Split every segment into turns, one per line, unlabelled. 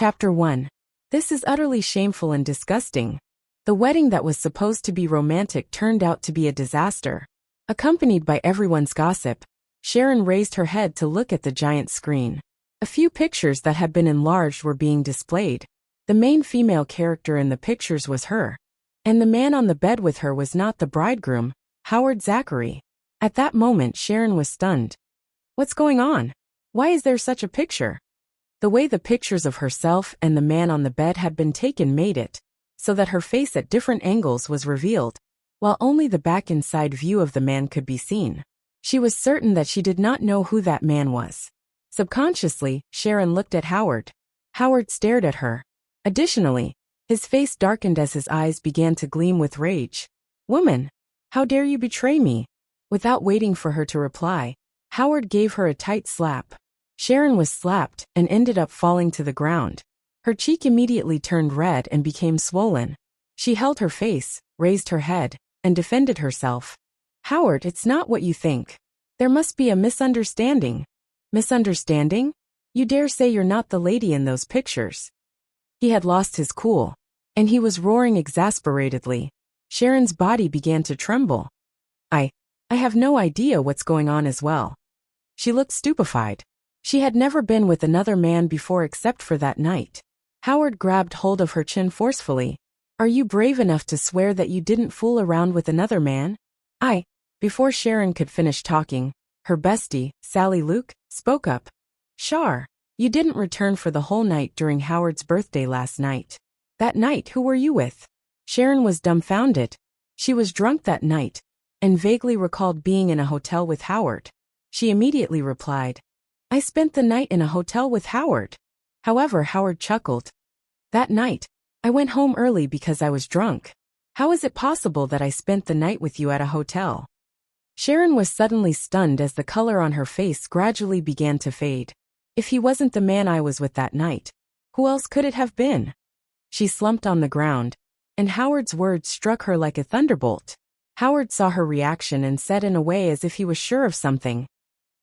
Chapter 1. This is utterly shameful and disgusting. The wedding that was supposed to be romantic turned out to be a disaster. Accompanied by everyone's gossip, Sharon raised her head to look at the giant screen. A few pictures that had been enlarged were being displayed. The main female character in the pictures was her. And the man on the bed with her was not the bridegroom, Howard Zachary. At that moment Sharon was stunned. What's going on? Why is there such a picture? The way the pictures of herself and the man on the bed had been taken made it so that her face at different angles was revealed, while only the back and side view of the man could be seen. She was certain that she did not know who that man was. Subconsciously, Sharon looked at Howard. Howard stared at her. Additionally, his face darkened as his eyes began to gleam with rage. "Woman, how dare you betray me?" Without waiting for her to reply, Howard gave her a tight slap. Sharon was slapped and ended up falling to the ground. Her cheek immediately turned red and became swollen. She held her face, raised her head, and defended herself. "Howard, it's not what you think. There must be a misunderstanding." "Misunderstanding? You dare say you're not the lady in those pictures?" He had lost his cool, and he was roaring exasperatedly. Sharon's body began to tremble. I have no idea what's going on as well." She looked stupefied. She had never been with another man before except for that night. Howard grabbed hold of her chin forcefully. "Are you brave enough to swear that you didn't fool around with another man?" Before Sharon could finish talking, her bestie, Sally Luke, spoke up. "Shar, you didn't return for the whole night during Howard's birthday last night. That night, who were you with?" Sharon was dumbfounded. She was drunk that night and vaguely recalled being in a hotel with Howard. She immediately replied, "I spent the night in a hotel with Howard." However, Howard chuckled. "That night, I went home early because I was drunk. How is it possible that I spent the night with you at a hotel?" Sharon was suddenly stunned as the color on her face gradually began to fade. "If he wasn't the man I was with that night, who else could it have been?" She slumped on the ground, and Howard's words struck her like a thunderbolt. Howard saw her reaction and said in a way as if he was sure of something,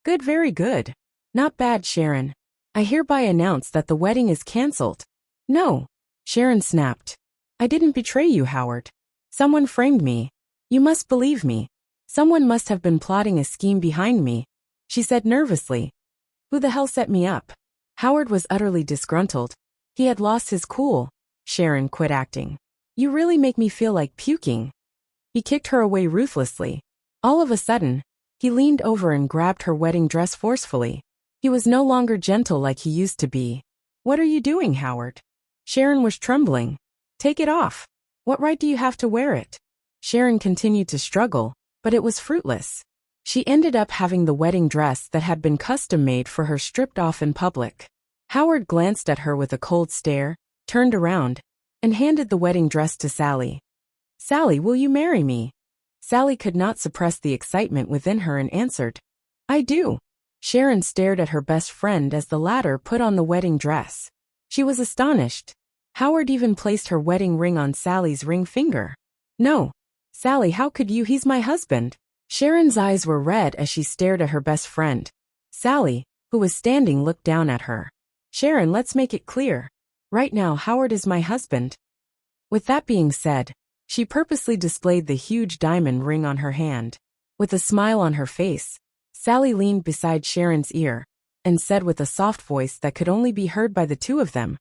"Good, very good. Not bad, Sharon. I hereby announce that the wedding is cancelled." "No," Sharon snapped. "I didn't betray you, Howard. Someone framed me. You must believe me. Someone must have been plotting a scheme behind me," she said nervously. "Who the hell set me up?" Howard was utterly disgruntled. He had lost his cool. "Sharon, quit acting. You really make me feel like puking." He kicked her away ruthlessly. All of a sudden, he leaned over and grabbed her wedding dress forcefully. He was no longer gentle like he used to be. "What are you doing, Howard?" Sharon was trembling. "Take it off. What right do you have to wear it?" Sharon continued to struggle, but it was fruitless. She ended up having the wedding dress that had been custom-made for her stripped off in public. Howard glanced at her with a cold stare, turned around, and handed the wedding dress to Sally. "Sally, will you marry me?" Sally could not suppress the excitement within her and answered, "I do." Sharon stared at her best friend as the latter put on the wedding dress. She was astonished. Howard even placed her wedding ring on Sally's ring finger. "No. Sally, how could you? He's my husband." Sharon's eyes were red as she stared at her best friend. Sally, who was standing, looked down at her. "Sharon, let's make it clear. Right now, Howard is my husband." With that being said, she purposely displayed the huge diamond ring on her hand. With a smile on her face, Sally leaned beside Sharon's ear and said with a soft voice that could only be heard by the two of them,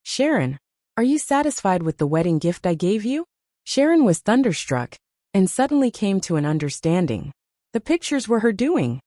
"Sharon, are you satisfied with the wedding gift I gave you?" Sharon was thunderstruck and suddenly came to an understanding. The pictures were her doing.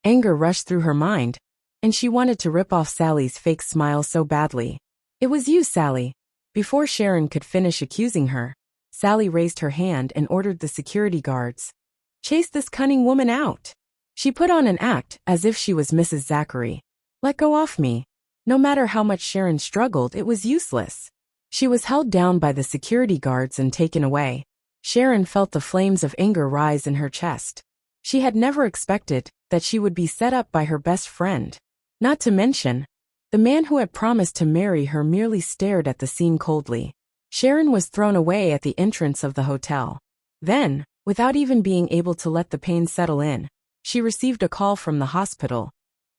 Anger rushed through her mind, and she wanted to rip off Sally's fake smile so badly. "It was you, Sally." Before Sharon could finish accusing her, Sally raised her hand and ordered the security guards, "Chase this cunning woman out." She put on an act as if she was Mrs. Zachary. "Let go off me." No matter how much Sharon struggled, it was useless. She was held down by the security guards and taken away. Sharon felt the flames of anger rise in her chest. She had never expected that she would be set up by her best friend. Not to mention, the man who had promised to marry her merely stared at the scene coldly. Sharon was thrown away at the entrance of the hotel. Then, without even being able to let the pain settle in, she received a call from the hospital.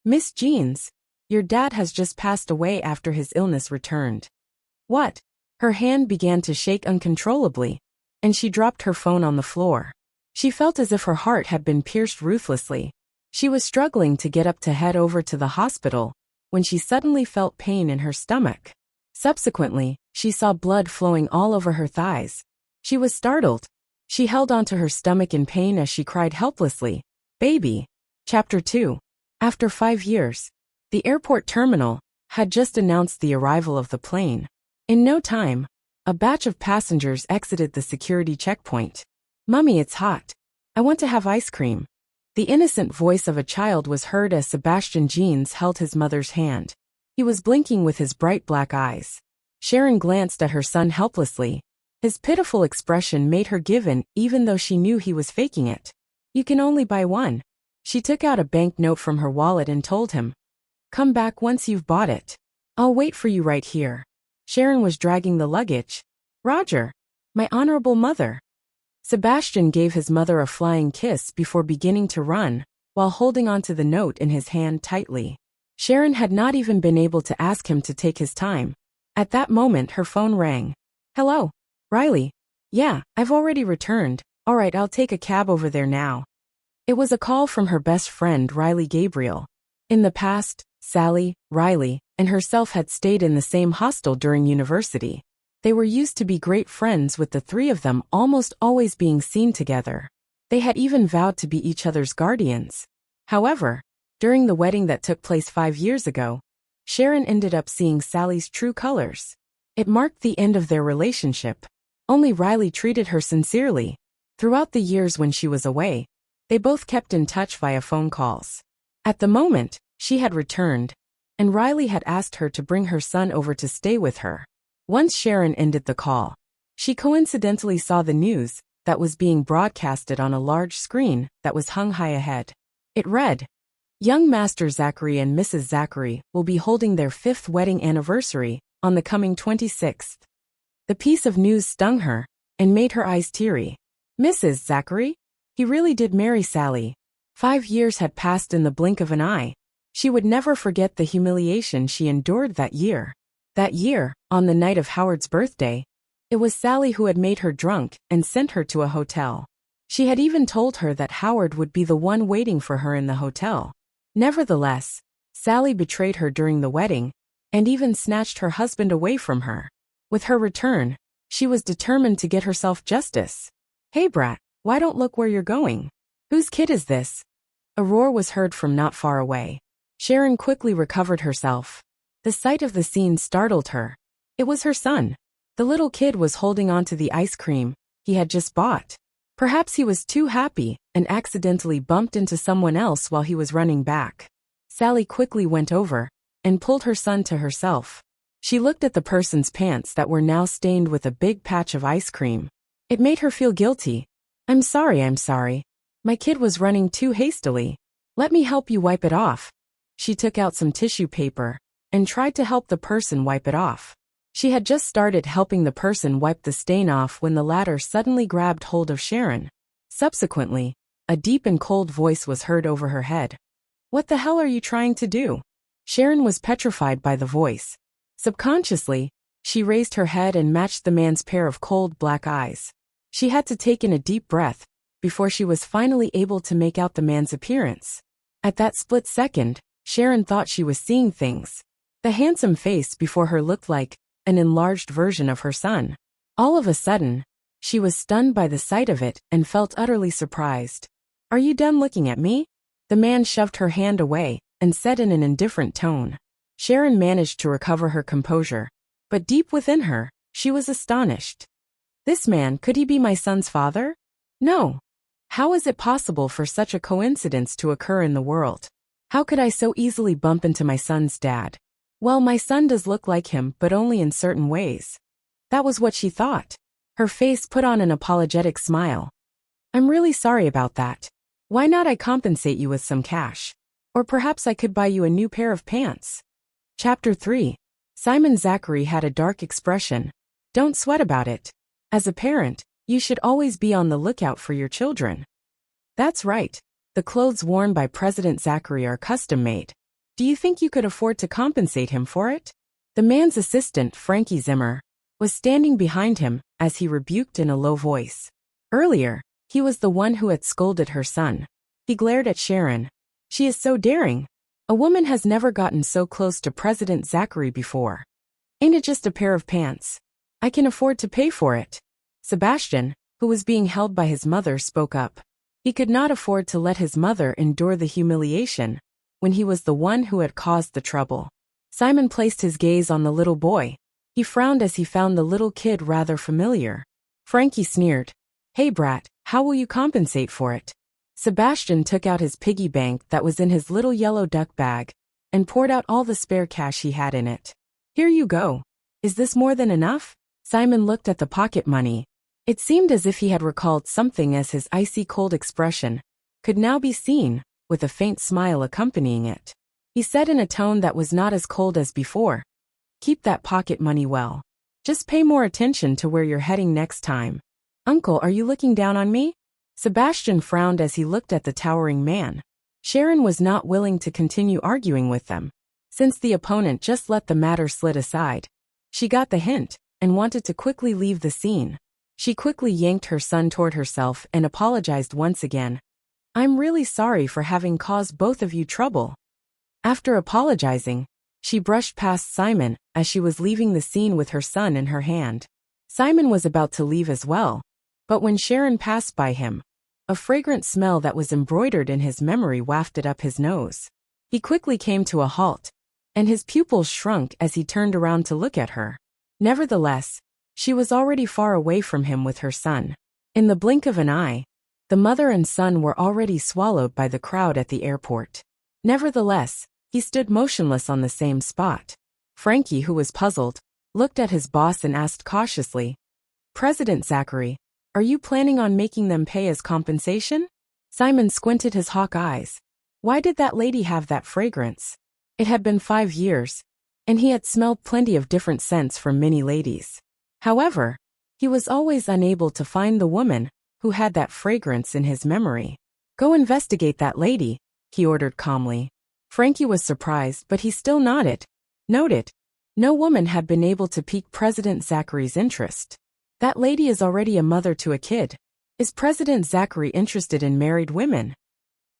"Miss Jeans, Your dad has just passed away after his illness returned. What? Her hand began to shake uncontrollably, and she dropped her phone on the floor. She felt as if her heart had been pierced ruthlessly. She was struggling to get up to head over to the hospital when she suddenly felt pain in her stomach. Subsequently, she saw blood flowing all over her thighs. She was startled. She held onto her stomach in pain as she cried helplessly, "Baby." Chapter 2. After 5 years, the airport terminal had just announced the arrival of the plane. In no time, a batch of passengers exited the security checkpoint. "Mummy, it's hot. I want to have ice cream." The innocent voice of a child was heard as Sebastian Jeans held his mother's hand. He was blinking with his bright black eyes. Sharon glanced at her son helplessly. His pitiful expression made her give in, even though she knew he was faking it. "You can only buy one." She took out a banknote from her wallet and told him, "Come back once you've bought it. I'll wait for you right here." Sharon was dragging the luggage. "Roger, my honorable mother." Sebastian gave his mother a flying kiss before beginning to run, while holding onto the note in his hand tightly. Sharon had not even been able to ask him to take his time. At that moment her phone rang. "Hello, Riley." "Yeah, I've already returned. All right, I'll take a cab over there now." It was a call from her best friend Riley Gabriel. In the past, Sally, Riley, and herself had stayed in the same hostel during university. They were used to be great friends, with the three of them almost always being seen together. They had even vowed to be each other's guardians. However, during the wedding that took place 5 years ago, Sharon ended up seeing Sally's true colors. It marked the end of their relationship. Only Riley treated her sincerely. Throughout the years when she was away, they both kept in touch via phone calls. At the moment, she had returned, and Riley had asked her to bring her son over to stay with her. Once Sharon ended the call, she coincidentally saw the news that was being broadcasted on a large screen that was hung high ahead. It read, "Young Master Zachary and Mrs. Zachary will be holding their 5th wedding anniversary on the coming 26th. The piece of news stung her and made her eyes teary. Mrs. Zachary? He really did marry Sally. 5 years had passed in the blink of an eye. She would never forget the humiliation she endured that year. That year, on the night of Howard's birthday, it was Sally who had made her drunk and sent her to a hotel. She had even told her that Howard would be the one waiting for her in the hotel. Nevertheless, Sally betrayed her during the wedding and even snatched her husband away from her. With her return, she was determined to get herself justice. "Hey brat, why don't look where you're going? Whose kid is this?" A roar was heard from not far away. Sharon quickly recovered herself. The sight of the scene startled her. It was her son. The little kid was holding on to the ice cream he had just bought. Perhaps he was too happy and accidentally bumped into someone else while he was running back. Sally quickly went over and pulled her son to herself. She looked at the person's pants that were now stained with a big patch of ice cream. It made her feel guilty. I'm sorry. My kid was running too hastily. Let me help you wipe it off." She took out some tissue paper and tried to help the person wipe it off. She had just started helping the person wipe the stain off when the latter suddenly grabbed hold of Sharon. Subsequently, a deep and cold voice was heard over her head. "What the hell are you trying to do?" Sharon was petrified by the voice. Subconsciously, she raised her head and matched the man's pair of cold black eyes. She had to take in a deep breath before she was finally able to make out the man's appearance. At that split second, Sharon thought she was seeing things. The handsome face before her looked like an enlarged version of her son. All of a sudden, she was stunned by the sight of it and felt utterly surprised. "Are you done looking at me?" The man shoved her hand away and said in an indifferent tone. Sharon managed to recover her composure, but deep within her, she was astonished. This man, could he be my son's father? No. How is it possible for such a coincidence to occur in the world? How could I so easily bump into my son's dad? Well, my son does look like him, but only in certain ways. That was what she thought. Her face put on an apologetic smile. "I'm really sorry about that. Why not I compensate you with some cash? Or perhaps I could buy you a new pair of pants." Chapter 3. Simon Zachary had a dark expression. Don't sweat about it. As a parent, you should always be on the lookout for your children. That's right. The clothes worn by President Zachary are custom-made. Do you think you could afford to compensate him for it? The man's assistant, Frankie Zimmer, was standing behind him as he rebuked in a low voice. Earlier, he was the one who had scolded her son. He glared at Sharon. She is so daring. A woman has never gotten so close to President Zachary before. Ain't it just a pair of pants? I can afford to pay for it. Sebastian, who was being held by his mother, spoke up. He could not afford to let his mother endure the humiliation when he was the one who had caused the trouble. Simon placed his gaze on the little boy. He frowned as he found the little kid rather familiar. Frankie sneered. Hey brat, how will you compensate for it? Sebastian took out his piggy bank that was in his little yellow duck bag and poured out all the spare cash he had in it. Here you go. Is this more than enough? Simon looked at the pocket money. It seemed as if he had recalled something as his icy cold expression could now be seen, with a faint smile accompanying it. He said in a tone that was not as cold as before. Keep that pocket money well. Just pay more attention to where you're heading next time. Uncle, are you looking down on me? Sebastian frowned as he looked at the towering man. Sharon was not willing to continue arguing with them. Since the opponent just let the matter slide aside, she got the hint and wanted to quickly leave the scene. She quickly yanked her son toward herself and apologized once again. I'm really sorry for having caused both of you trouble. After apologizing, she brushed past Simon as she was leaving the scene with her son in her hand. Simon was about to leave as well, but when Sharon passed by him, a fragrant smell that was embroidered in his memory wafted up his nose. He quickly came to a halt, and his pupils shrunk as he turned around to look at her. Nevertheless, she was already far away from him with her son. In the blink of an eye, the mother and son were already swallowed by the crowd at the airport. Nevertheless, he stood motionless on the same spot. Frankie, who was puzzled, looked at his boss and asked cautiously, President Zachary, are you planning on making them pay as compensation? Simon squinted his hawk eyes. Why did that lady have that fragrance? It had been 5 years, and he had smelled plenty of different scents from many ladies. However, he was always unable to find the woman who had that fragrance in his memory. Go investigate that lady, he ordered calmly. Frankie was surprised, but he still nodded. Noted. No woman had been able to pique President Zachary's interest. That lady is already a mother to a kid. Is President Zachary interested in married women?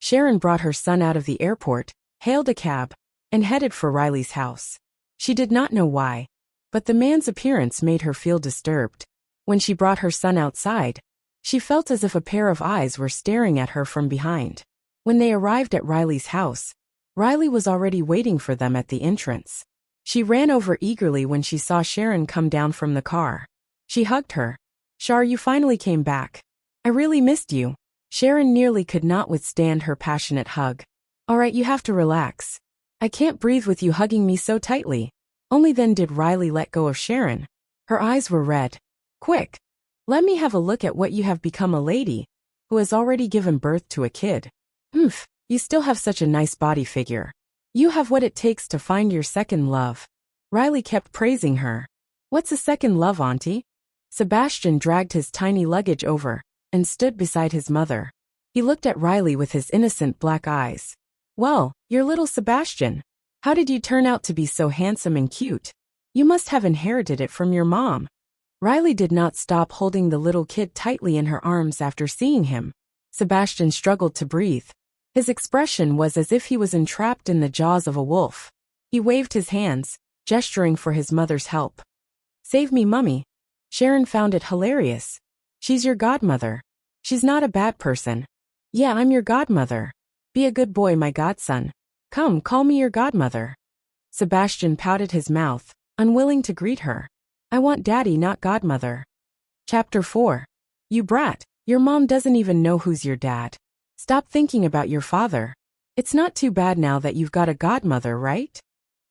Sharon brought her son out of the airport, hailed a cab, and headed for Riley's house. She did not know why, but the man's appearance made her feel disturbed. When she brought her son outside, she felt as if a pair of eyes were staring at her from behind. When they arrived at Riley's house, Riley was already waiting for them at the entrance. She ran over eagerly when she saw Sharon come down from the car. She hugged her. Shar, you finally came back. I really missed you. Sharon nearly could not withstand her passionate hug. All right, you have to relax. I can't breathe with you hugging me so tightly. Only then did Riley let go of Sharon. Her eyes were red. Quick. Let me have a look at what you have become, a lady who has already given birth to a kid. You still have such a nice body figure. You have what it takes to find your second love. Riley kept praising her. What's a second love, Auntie? Sebastian dragged his tiny luggage over and stood beside his mother. He looked at Riley with his innocent black eyes. Well, your little Sebastian. How did you turn out to be so handsome and cute? You must have inherited it from your mom. Riley did not stop holding the little kid tightly in her arms after seeing him. Sebastian struggled to breathe. His expression was as if he was entrapped in the jaws of a wolf. He waved his hands, gesturing for his mother's help. Save me, Mummy. Sharon found it hilarious. She's your godmother. She's not a bad person. Yeah, I'm your godmother. Be a good boy, my godson. Come, call me your godmother. Sebastian pouted his mouth, unwilling to greet her. I want daddy, not godmother. Chapter 4. You brat, your mom doesn't even know who's your dad. Stop thinking about your father. It's not too bad now that you've got a godmother, right?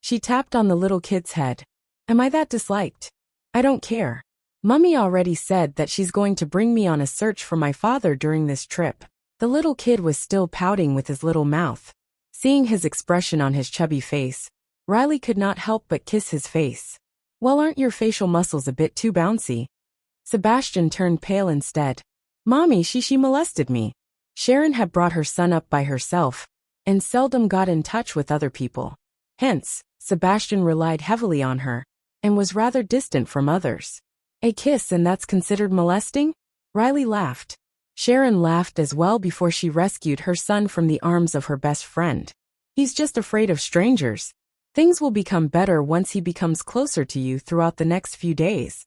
She tapped on the little kid's head. Am I that disliked? I don't care. Mummy already said that she's going to bring me on a search for my father during this trip. The little kid was still pouting with his little mouth. Seeing his expression on his chubby face, Riley could not help but kiss his face. Well, aren't your facial muscles a bit too bouncy? Sebastian turned pale instead. Mommy, she molested me. Sharon had brought her son up by herself and seldom got in touch with other people. Hence, Sebastian relied heavily on her, and was rather distant from others. A kiss and that's considered molesting? Riley laughed. Sharon laughed as well before she rescued her son from the arms of her best friend. He's just afraid of strangers. Things will become better once he becomes closer to you throughout the next few days.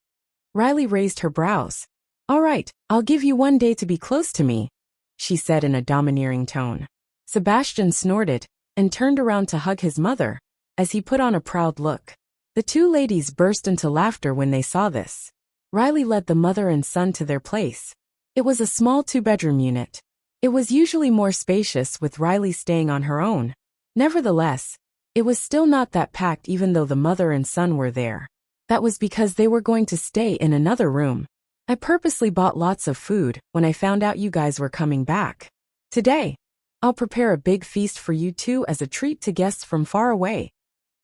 Riley raised her brows. All right, I'll give you 1 day to be close to me, she said in a domineering tone. Sebastian snorted, and turned around to hug his mother, as he put on a proud look. The two ladies burst into laughter when they saw this. Riley led the mother and son to their place. It was a small 2-bedroom unit. It was usually more spacious with Riley staying on her own. Nevertheless, it was still not that packed even though the mother and son were there. That was because they were going to stay in another room. I purposely bought lots of food when I found out you guys were coming back. Today, I'll prepare a big feast for you two as a treat to guests from far away,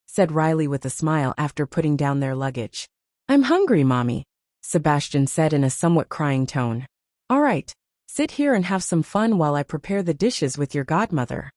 said Riley with a smile after putting down their luggage. I'm hungry, Mommy, Sebastian said in a somewhat crying tone. All right, sit here and have some fun while I prepare the dishes with your godmother.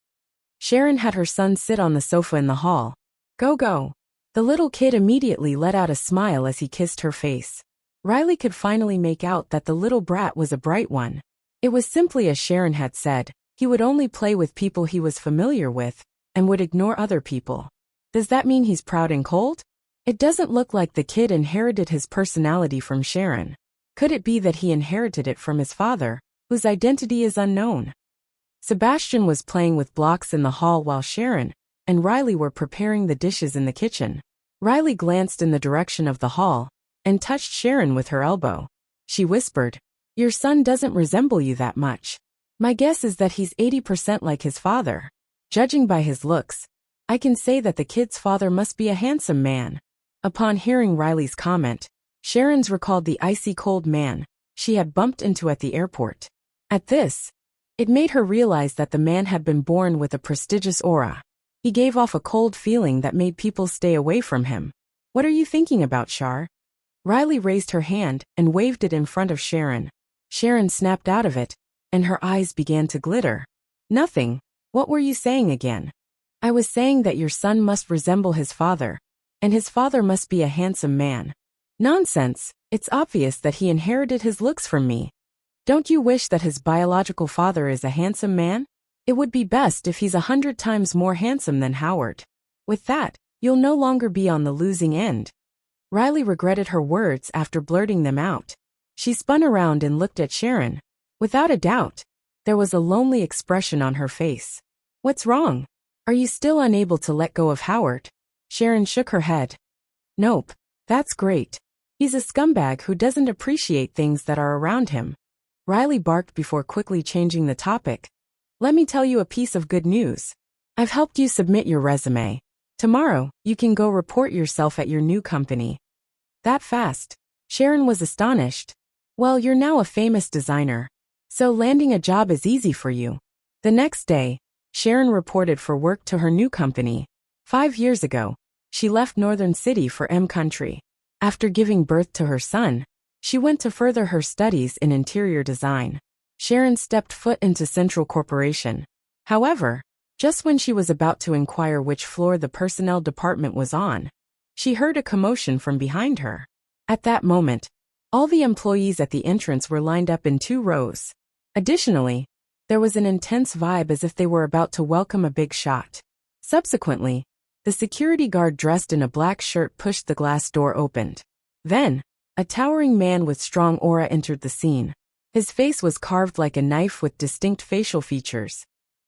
Sharon had her son sit on the sofa in the hall. Go, go. The little kid immediately let out a smile as he kissed her face. Riley could finally make out that the little brat was a bright one. It was simply as Sharon had said, he would only play with people he was familiar with, and would ignore other people. Does that mean he's proud and cold? It doesn't look like the kid inherited his personality from Sharon. Could it be that he inherited it from his father, whose identity is unknown? Sebastian was playing with blocks in the hall while Sharon and Riley were preparing the dishes in the kitchen. Riley glanced in the direction of the hall and touched Sharon with her elbow. She whispered, Your son doesn't resemble you that much. My guess is that he's 80% like his father. Judging by his looks, I can say that the kid's father must be a handsome man. Upon hearing Riley's comment, Sharon's recalled the icy cold man she had bumped into at the airport. At this, it made her realize that the man had been born with a prestigious aura. He gave off a cold feeling that made people stay away from him. What are you thinking about, Shar? Riley raised her hand and waved it in front of Sharon. Sharon snapped out of it, and her eyes began to glitter. Nothing. What were you saying again? I was saying that your son must resemble his father, and his father must be a handsome man. Nonsense. It's obvious that he inherited his looks from me. Don't you wish that his biological father is a handsome man? It would be best if he's 100 times more handsome than Howard. With that, you'll no longer be on the losing end. Riley regretted her words after blurting them out. She spun around and looked at Sharon. Without a doubt, there was a lonely expression on her face. What's wrong? Are you still unable to let go of Howard? Sharon shook her head. Nope, that's great. He's a scumbag who doesn't appreciate things that are around him. Riley barked before quickly changing the topic. Let me tell you a piece of good news. I've helped you submit your resume. Tomorrow, you can go report yourself at your new company. That fast? Sharon was astonished. Well, you're now a famous designer, so landing a job is easy for you. The next day, Sharon reported for work to her new company. 5 years ago, she left Northern City for M Country. After giving birth to her son, she went to further her studies in interior design. Sharon stepped foot into Central Corporation. However, just when she was about to inquire which floor the personnel department was on, she heard a commotion from behind her. At that moment, all the employees at the entrance were lined up in 2 rows. Additionally, there was an intense vibe as if they were about to welcome a big shot. Subsequently, the security guard dressed in a black shirt pushed the glass door opened. Then, a towering man with strong aura entered the scene. His face was carved like a knife with distinct facial features,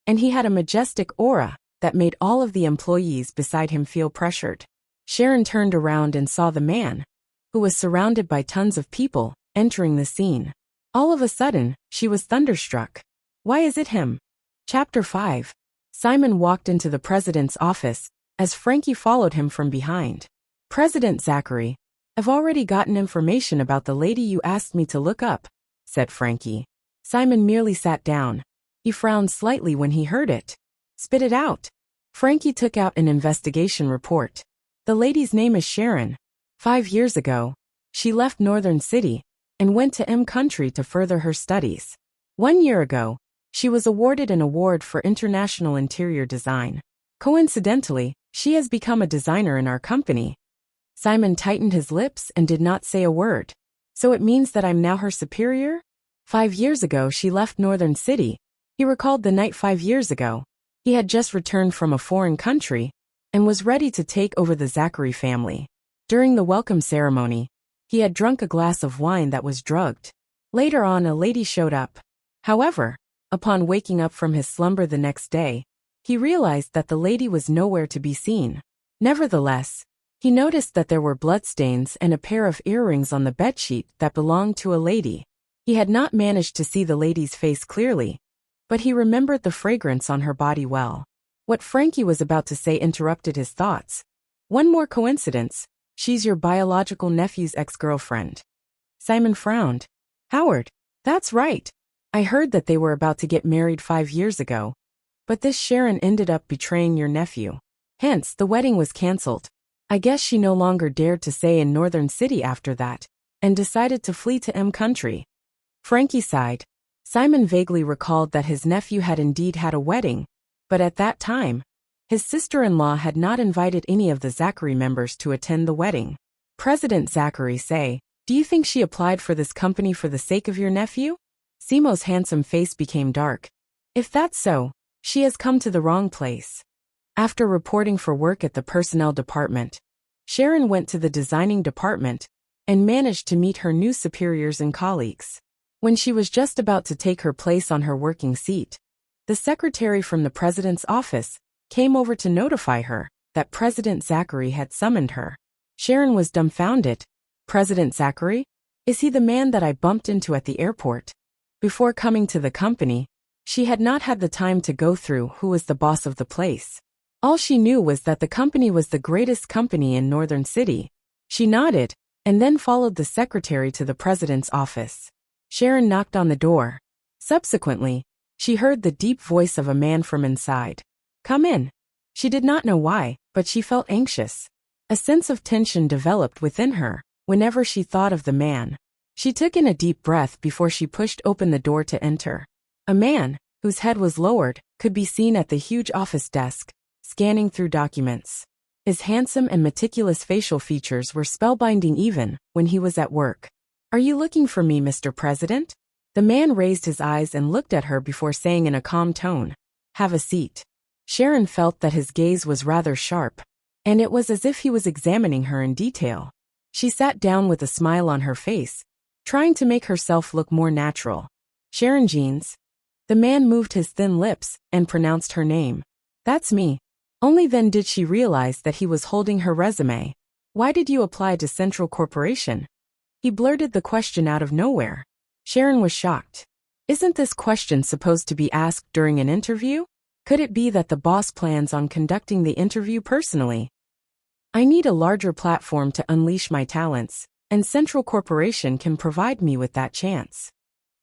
and he had a majestic aura that made all of the employees beside him feel pressured. Sharon turned around and saw the man, who was surrounded by tons of people, entering the scene. All of a sudden, she was thunderstruck. Why is it him? Chapter 5. Simon walked into the president's office, as Frankie followed him from behind. President Zachary, I've already gotten information about the lady you asked me to look up, said Frankie. Simon merely sat down. He frowned slightly when he heard it. Spit it out. Frankie took out an investigation report. The lady's name is Sharon. 5 years ago, she left Northern City and went to M Country to further her studies. 1 year ago, She was awarded an award for international interior design. Coincidentally, she has become a designer in our company. Simon tightened his lips and did not say a word. So it means that I'm now her superior? 5 years ago she left Northern City. He recalled the night 5 years ago. He had just returned from a foreign country and was ready to take over the Zachary family. During the welcome ceremony, he had drunk a glass of wine that was drugged. Later on, a lady showed up. However, upon waking up from his slumber the next day, he realized that the lady was nowhere to be seen. Nevertheless, he noticed that there were bloodstains and a pair of earrings on the bedsheet that belonged to a lady. He had not managed to see the lady's face clearly, but he remembered the fragrance on her body well. What Frankie was about to say interrupted his thoughts. One more coincidence. She's your biological nephew's ex-girlfriend. Simon frowned. Howard, that's right. I heard that they were about to get married 5 years ago. But this Sharon ended up betraying your nephew. Hence, the wedding was cancelled. I guess she no longer dared to stay in Northern City after that, and decided to flee to M Country. Frankie sighed. Simon vaguely recalled that his nephew had indeed had a wedding, but at that time, his sister-in-law had not invited any of the Zachary members to attend the wedding. President Zachary say, do you think she applied for this company for the sake of your nephew? Simo's handsome face became dark. If that's so, she has come to the wrong place. After reporting for work at the personnel department, Sharon went to the designing department and managed to meet her new superiors and colleagues. When she was just about to take her place on her working seat, the secretary from the president's office came over to notify her that President Zachary had summoned her. Sharon was dumbfounded. President Zachary? Is he the man that I bumped into at the airport? Before coming to the company, she had not had the time to go through who was the boss of the place. All she knew was that the company was the greatest company in Northern City. She nodded, and then followed the secretary to the president's office. Sharon knocked on the door. Subsequently, she heard the deep voice of a man from inside. Come in. She did not know why, but she felt anxious. A sense of tension developed within her whenever she thought of the man. She took in a deep breath before she pushed open the door to enter. A man, whose head was lowered, could be seen at the huge office desk, scanning through documents. His handsome and meticulous facial features were spellbinding even when he was at work. Are you looking for me, Mr. President? The man raised his eyes and looked at her before saying in a calm tone, have a seat. Sharon felt that his gaze was rather sharp, and it was as if he was examining her in detail. She sat down with a smile on her face, trying to make herself look more natural. Sharon Jeans. The man moved his thin lips and pronounced her name. That's me. Only then did she realize that he was holding her resume. Why did you apply to Central Corporation? He blurted the question out of nowhere. Sharon was shocked. Isn't this question supposed to be asked during an interview? Could it be that the boss plans on conducting the interview personally? I need a larger platform to unleash my talents, and Central Corporation can provide me with that chance.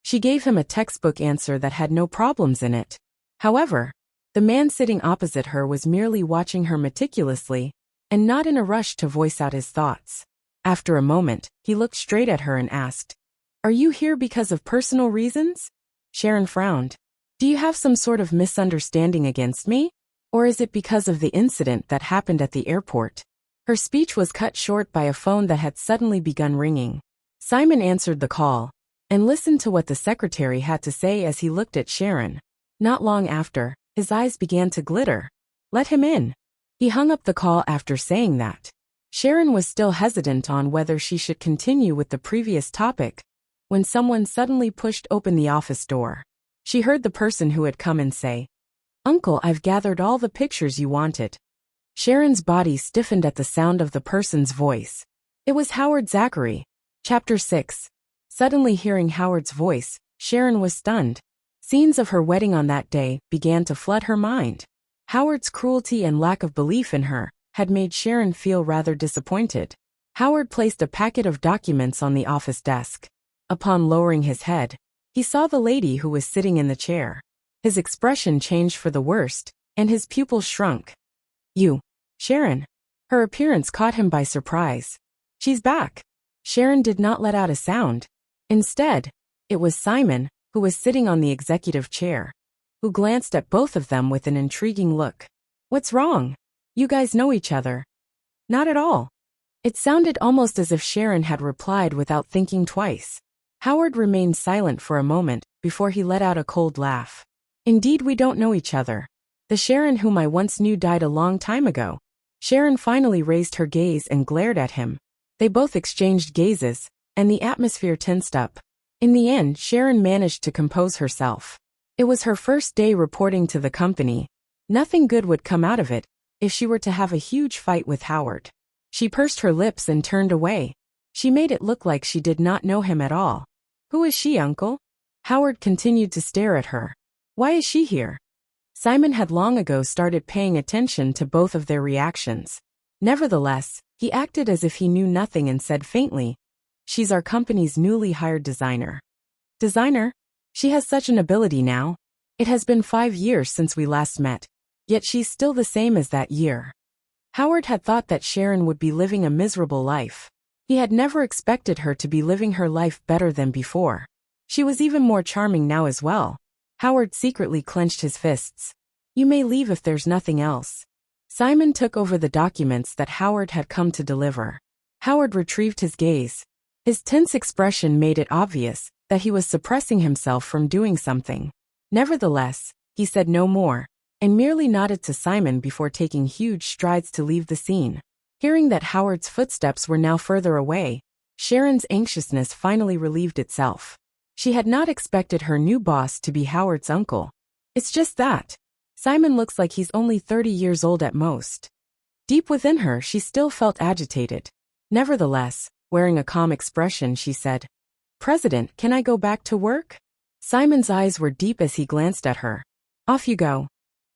She gave him a textbook answer that had no problems in it. However, the man sitting opposite her was merely watching her meticulously, and not in a rush to voice out his thoughts. After a moment, he looked straight at her and asked, Are you here because of personal reasons? Sharon frowned. Do you have some sort of misunderstanding against me? Or is it because of the incident that happened at the airport? Her speech was cut short by a phone that had suddenly begun ringing. Simon answered the call and listened to what the secretary had to say as he looked at Sharon. Not long after, his eyes began to glitter. Let him in. He hung up the call after saying that. Sharon was still hesitant on whether she should continue with the previous topic when someone suddenly pushed open the office door. She heard the person who had come in say, Uncle, I've gathered all the pictures you wanted. Sharon's body stiffened at the sound of the person's voice. It was Howard Zachary. Chapter 6. Suddenly hearing Howard's voice, Sharon was stunned. Scenes of her wedding on that day began to flood her mind. Howard's cruelty and lack of belief in her had made Sharon feel rather disappointed. Howard placed a packet of documents on the office desk. Upon lowering his head, he saw the lady who was sitting in the chair. His expression changed for the worst, and his pupils shrunk. You, Sharon. Her appearance caught him by surprise. She's back. Sharon did not let out a sound. Instead, it was Simon, who was sitting on the executive chair. who glanced at both of them with an intriguing look. What's wrong? You guys know each other. Not at all. It sounded almost as if Sharon had replied without thinking twice. Howard remained silent for a moment before he let out a cold laugh. Indeed, we don't know each other. The Sharon whom I once knew died a long time ago. Sharon finally raised her gaze and glared at him. They both exchanged gazes, and the atmosphere tensed up. In the end, Sharon managed to compose herself. It was her first day reporting to the company. Nothing good would come out of it if she were to have a huge fight with Howard. She pursed her lips and turned away. She made it look like she did not know him at all. Who is she, uncle? Howard continued to stare at her. Why is she here? Simon had long ago started paying attention to both of their reactions. Nevertheless, he acted as if he knew nothing and said faintly, "She's our company's newly hired designer." Designer? She has such an ability now. It has been 5 years since we last met. Yet she's still the same as that year. Howard had thought that Sharon would be living a miserable life. He had never expected her to be living her life better than before. She was even more charming now as well. Howard secretly clenched his fists. You may leave if there's nothing else. Simon took over the documents that Howard had come to deliver. Howard retrieved his gaze. His tense expression made it obvious that he was suppressing himself from doing something. Nevertheless, he said no more, and merely nodded to Simon before taking huge strides to leave the scene. Hearing that Howard's footsteps were now further away, Sharon's anxiousness finally relieved itself. She had not expected her new boss to be Howard's uncle. It's just that Simon looks like he's only 30 years old at most. Deep within her, she still felt agitated. Nevertheless, wearing a calm expression, she said, "President, can I go back to work?" Simon's eyes were deep as he glanced at her. "Off you go."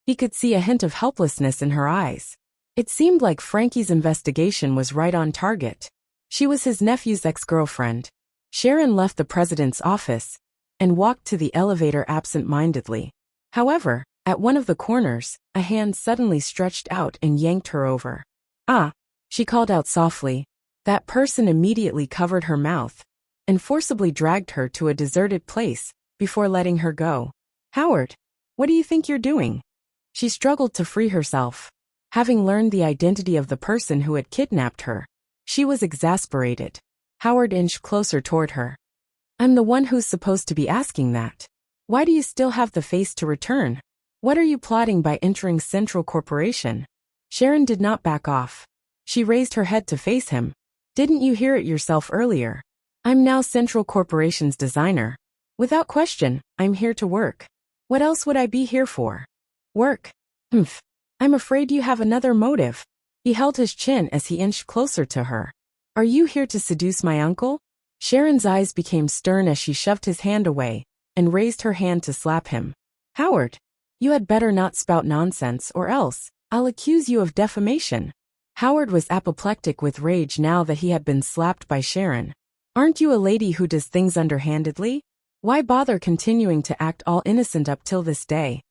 He could see a hint of helplessness in her eyes. It seemed like Frankie's investigation was right on target. She was his nephew's ex-girlfriend. Sharon left the president's office and walked to the elevator absent-mindedly. However, at one of the corners, a hand suddenly stretched out and yanked her over. "Ah!" she called out softly. That person immediately covered her mouth and forcibly dragged her to a deserted place before letting her go. "Howard, what do you think you're doing?" She struggled to free herself. Having learned the identity of the person who had kidnapped her, she was exasperated. Howard inched closer toward her. "I'm the one who's supposed to be asking that. Why do you still have the face to return? What are you plotting by entering Central Corporation?" Sharon did not back off. She raised her head to face him. "Didn't you hear it yourself earlier? I'm now Central Corporation's designer. Without question, I'm here to work. What else would I be here for? Work? Humph. I'm afraid you have another motive." He held his chin as he inched closer to her. "Are you here to seduce my uncle?" Sharon's eyes became stern as she shoved his hand away and raised her hand to slap him. "Howard, you had better not spout nonsense or else I'll accuse you of defamation." Howard was apoplectic with rage now that he had been slapped by Sharon. "Aren't you a lady who does things underhandedly? Why bother continuing to act all innocent up till this day?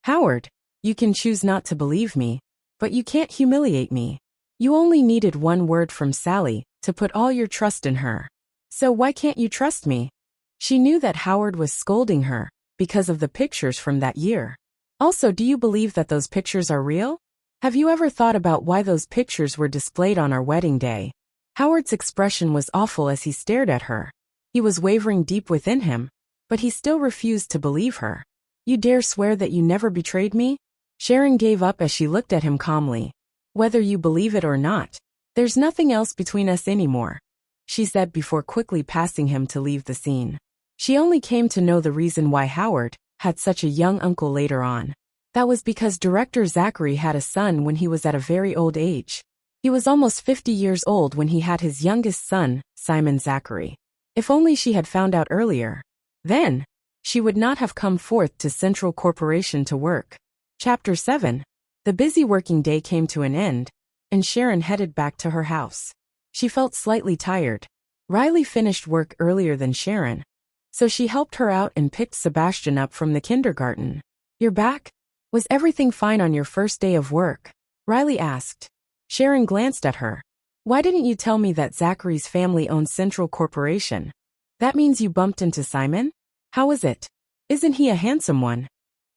Howard, you can choose not to believe me, but you can't humiliate me. You only needed one word from Sally to put all your trust in her. So why can't you trust me?" She knew that Howard was scolding her because of the pictures from that year. "Also, do you believe that those pictures are real? Have you ever thought about why those pictures were displayed on our wedding day?" Howard's expression was awful as he stared at her. He was wavering deep within him, but he still refused to believe her. "You dare swear that you never betrayed me?" Sharon gave up as she looked at him calmly. "Whether you believe it or not, there's nothing else between us anymore," she said before quickly passing him to leave the scene. She only came to know the reason why Howard had such a young uncle later on. That was because Director Zachary had a son when he was at a very old age. He was almost 50 years old when he had his youngest son, Simon Zachary. If only she had found out earlier. Then, she would not have come forth to Central Corporation to work. Chapter 7. The busy working day came to an end, and Sharon headed back to her house. She felt slightly tired. Riley finished work earlier than Sharon, so she helped her out and picked Sebastian up from the kindergarten. "You're back? Was everything fine on your first day of work?" Riley asked. Sharon glanced at her. "Why didn't you tell me that Zachary's family owns Central Corporation? That means you bumped into Simon? How was it? Isn't he a handsome one?"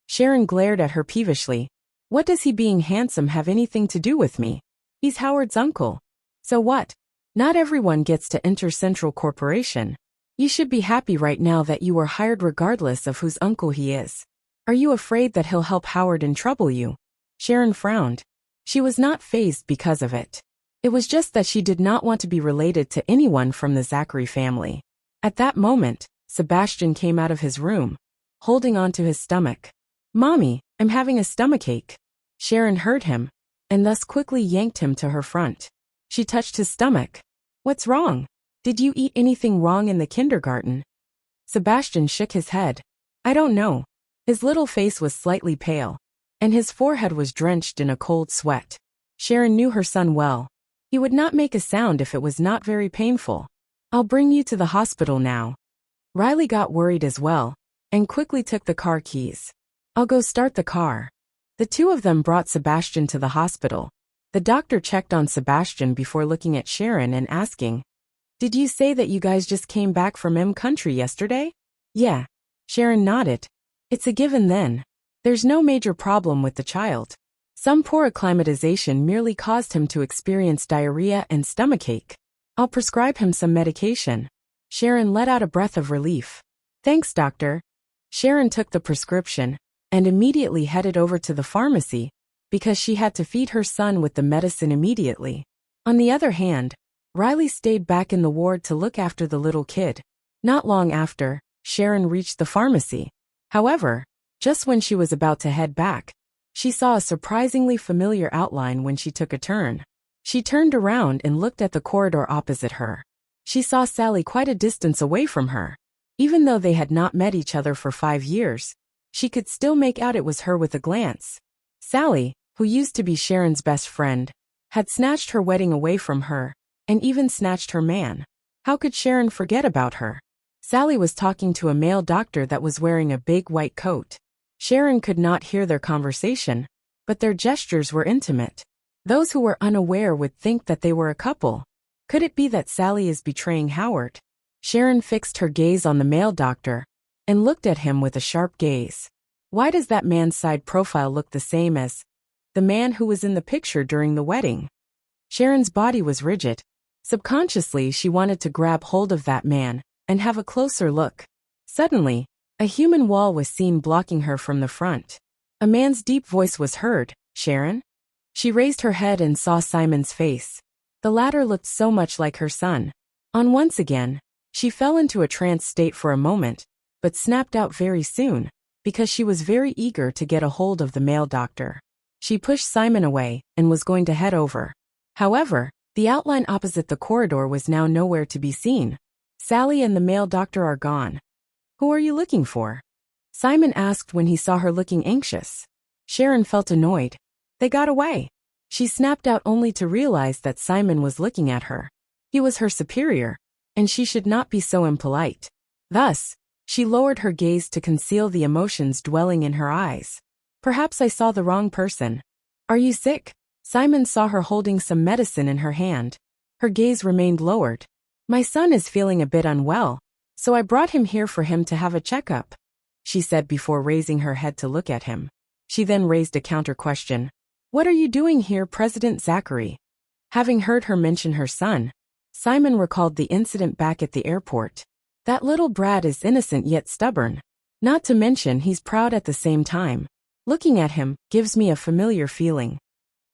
Sharon glared at her peevishly. What does he being handsome have anything to do with me? He's Howard's uncle. So what? Not everyone gets to enter Central Corporation. You should be happy right now that you were hired regardless of whose uncle he is. Are you afraid that he'll help Howard and trouble you? Sharon frowned. She was not fazed because of it. It was just that she did not want to be related to anyone from the Zachary family. At that moment, Sebastian came out of his room, holding onto his stomach. Mommy, I'm having a stomachache. Sharon heard him, and thus quickly yanked him to her front. She touched his stomach. What's wrong? Did you eat anything wrong in the kindergarten? Sebastian shook his head. I don't know. His little face was slightly pale, and his forehead was drenched in a cold sweat. Sharon knew her son well. He would not make a sound if it was not very painful. I'll bring you to the hospital now. Riley got worried as well, and quickly took the car keys. I'll go start the car. The two of them brought Sebastian to the hospital. The doctor checked on Sebastian before looking at Sharon and asking, Did you say that you guys just came back from M Country yesterday? Yeah. Sharon nodded. It's a given then. There's no major problem with the child. Some poor acclimatization merely caused him to experience diarrhea and stomachache. I'll prescribe him some medication. Sharon let out a breath of relief. Thanks, doctor. Sharon took the prescription and immediately headed over to the pharmacy because she had to feed her son with the medicine immediately. On the other hand, Riley stayed back in the ward to look after the little kid. Not long after, Sharon reached the pharmacy. However, just when she was about to head back, she saw a surprisingly familiar outline when she took a turn. She turned around and looked at the corridor opposite her. She saw Sally quite a distance away from her. Even though they had not met each other for 5 years, she could still make out it was her with a glance. Sally, who used to be Sharon's best friend, had snatched her wedding away from her, and even snatched her man. How could Sharon forget about her? Sally was talking to a male doctor that was wearing a big white coat. Sharon could not hear their conversation, but their gestures were intimate. Those who were unaware would think that they were a couple. Could it be that Sally is betraying Howard? Sharon fixed her gaze on the male doctor and looked at him with a sharp gaze. Why does that man's side profile look the same as the man who was in the picture during the wedding? Sharon's body was rigid. Subconsciously, she wanted to grab hold of that man and have a closer look. Suddenly, a human wall was seen blocking her from the front. A man's deep voice was heard, Sharon? She raised her head and saw Simon's face. The latter looked so much like her son. Once again, she fell into a trance state for a moment, but snapped out very soon, because she was very eager to get a hold of the male doctor. She pushed Simon away and was going to head over. However, the outline opposite the corridor was now nowhere to be seen. Sally and the male doctor are gone. Who are you looking for? Simon asked when he saw her looking anxious. Sharon felt annoyed. They got away. She snapped out only to realize that Simon was looking at her. He was her superior, and she should not be so impolite. Thus, she lowered her gaze to conceal the emotions dwelling in her eyes. Perhaps I saw the wrong person. Are you sick? Simon saw her holding some medicine in her hand. Her gaze remained lowered. My son is feeling a bit unwell, so I brought him here for him to have a checkup, she said before raising her head to look at him. She then raised a counter question. What are you doing here, President Zachary? Having heard her mention her son, Simon recalled the incident back at the airport. That little brat is innocent yet stubborn. Not to mention he's proud at the same time. Looking at him gives me a familiar feeling.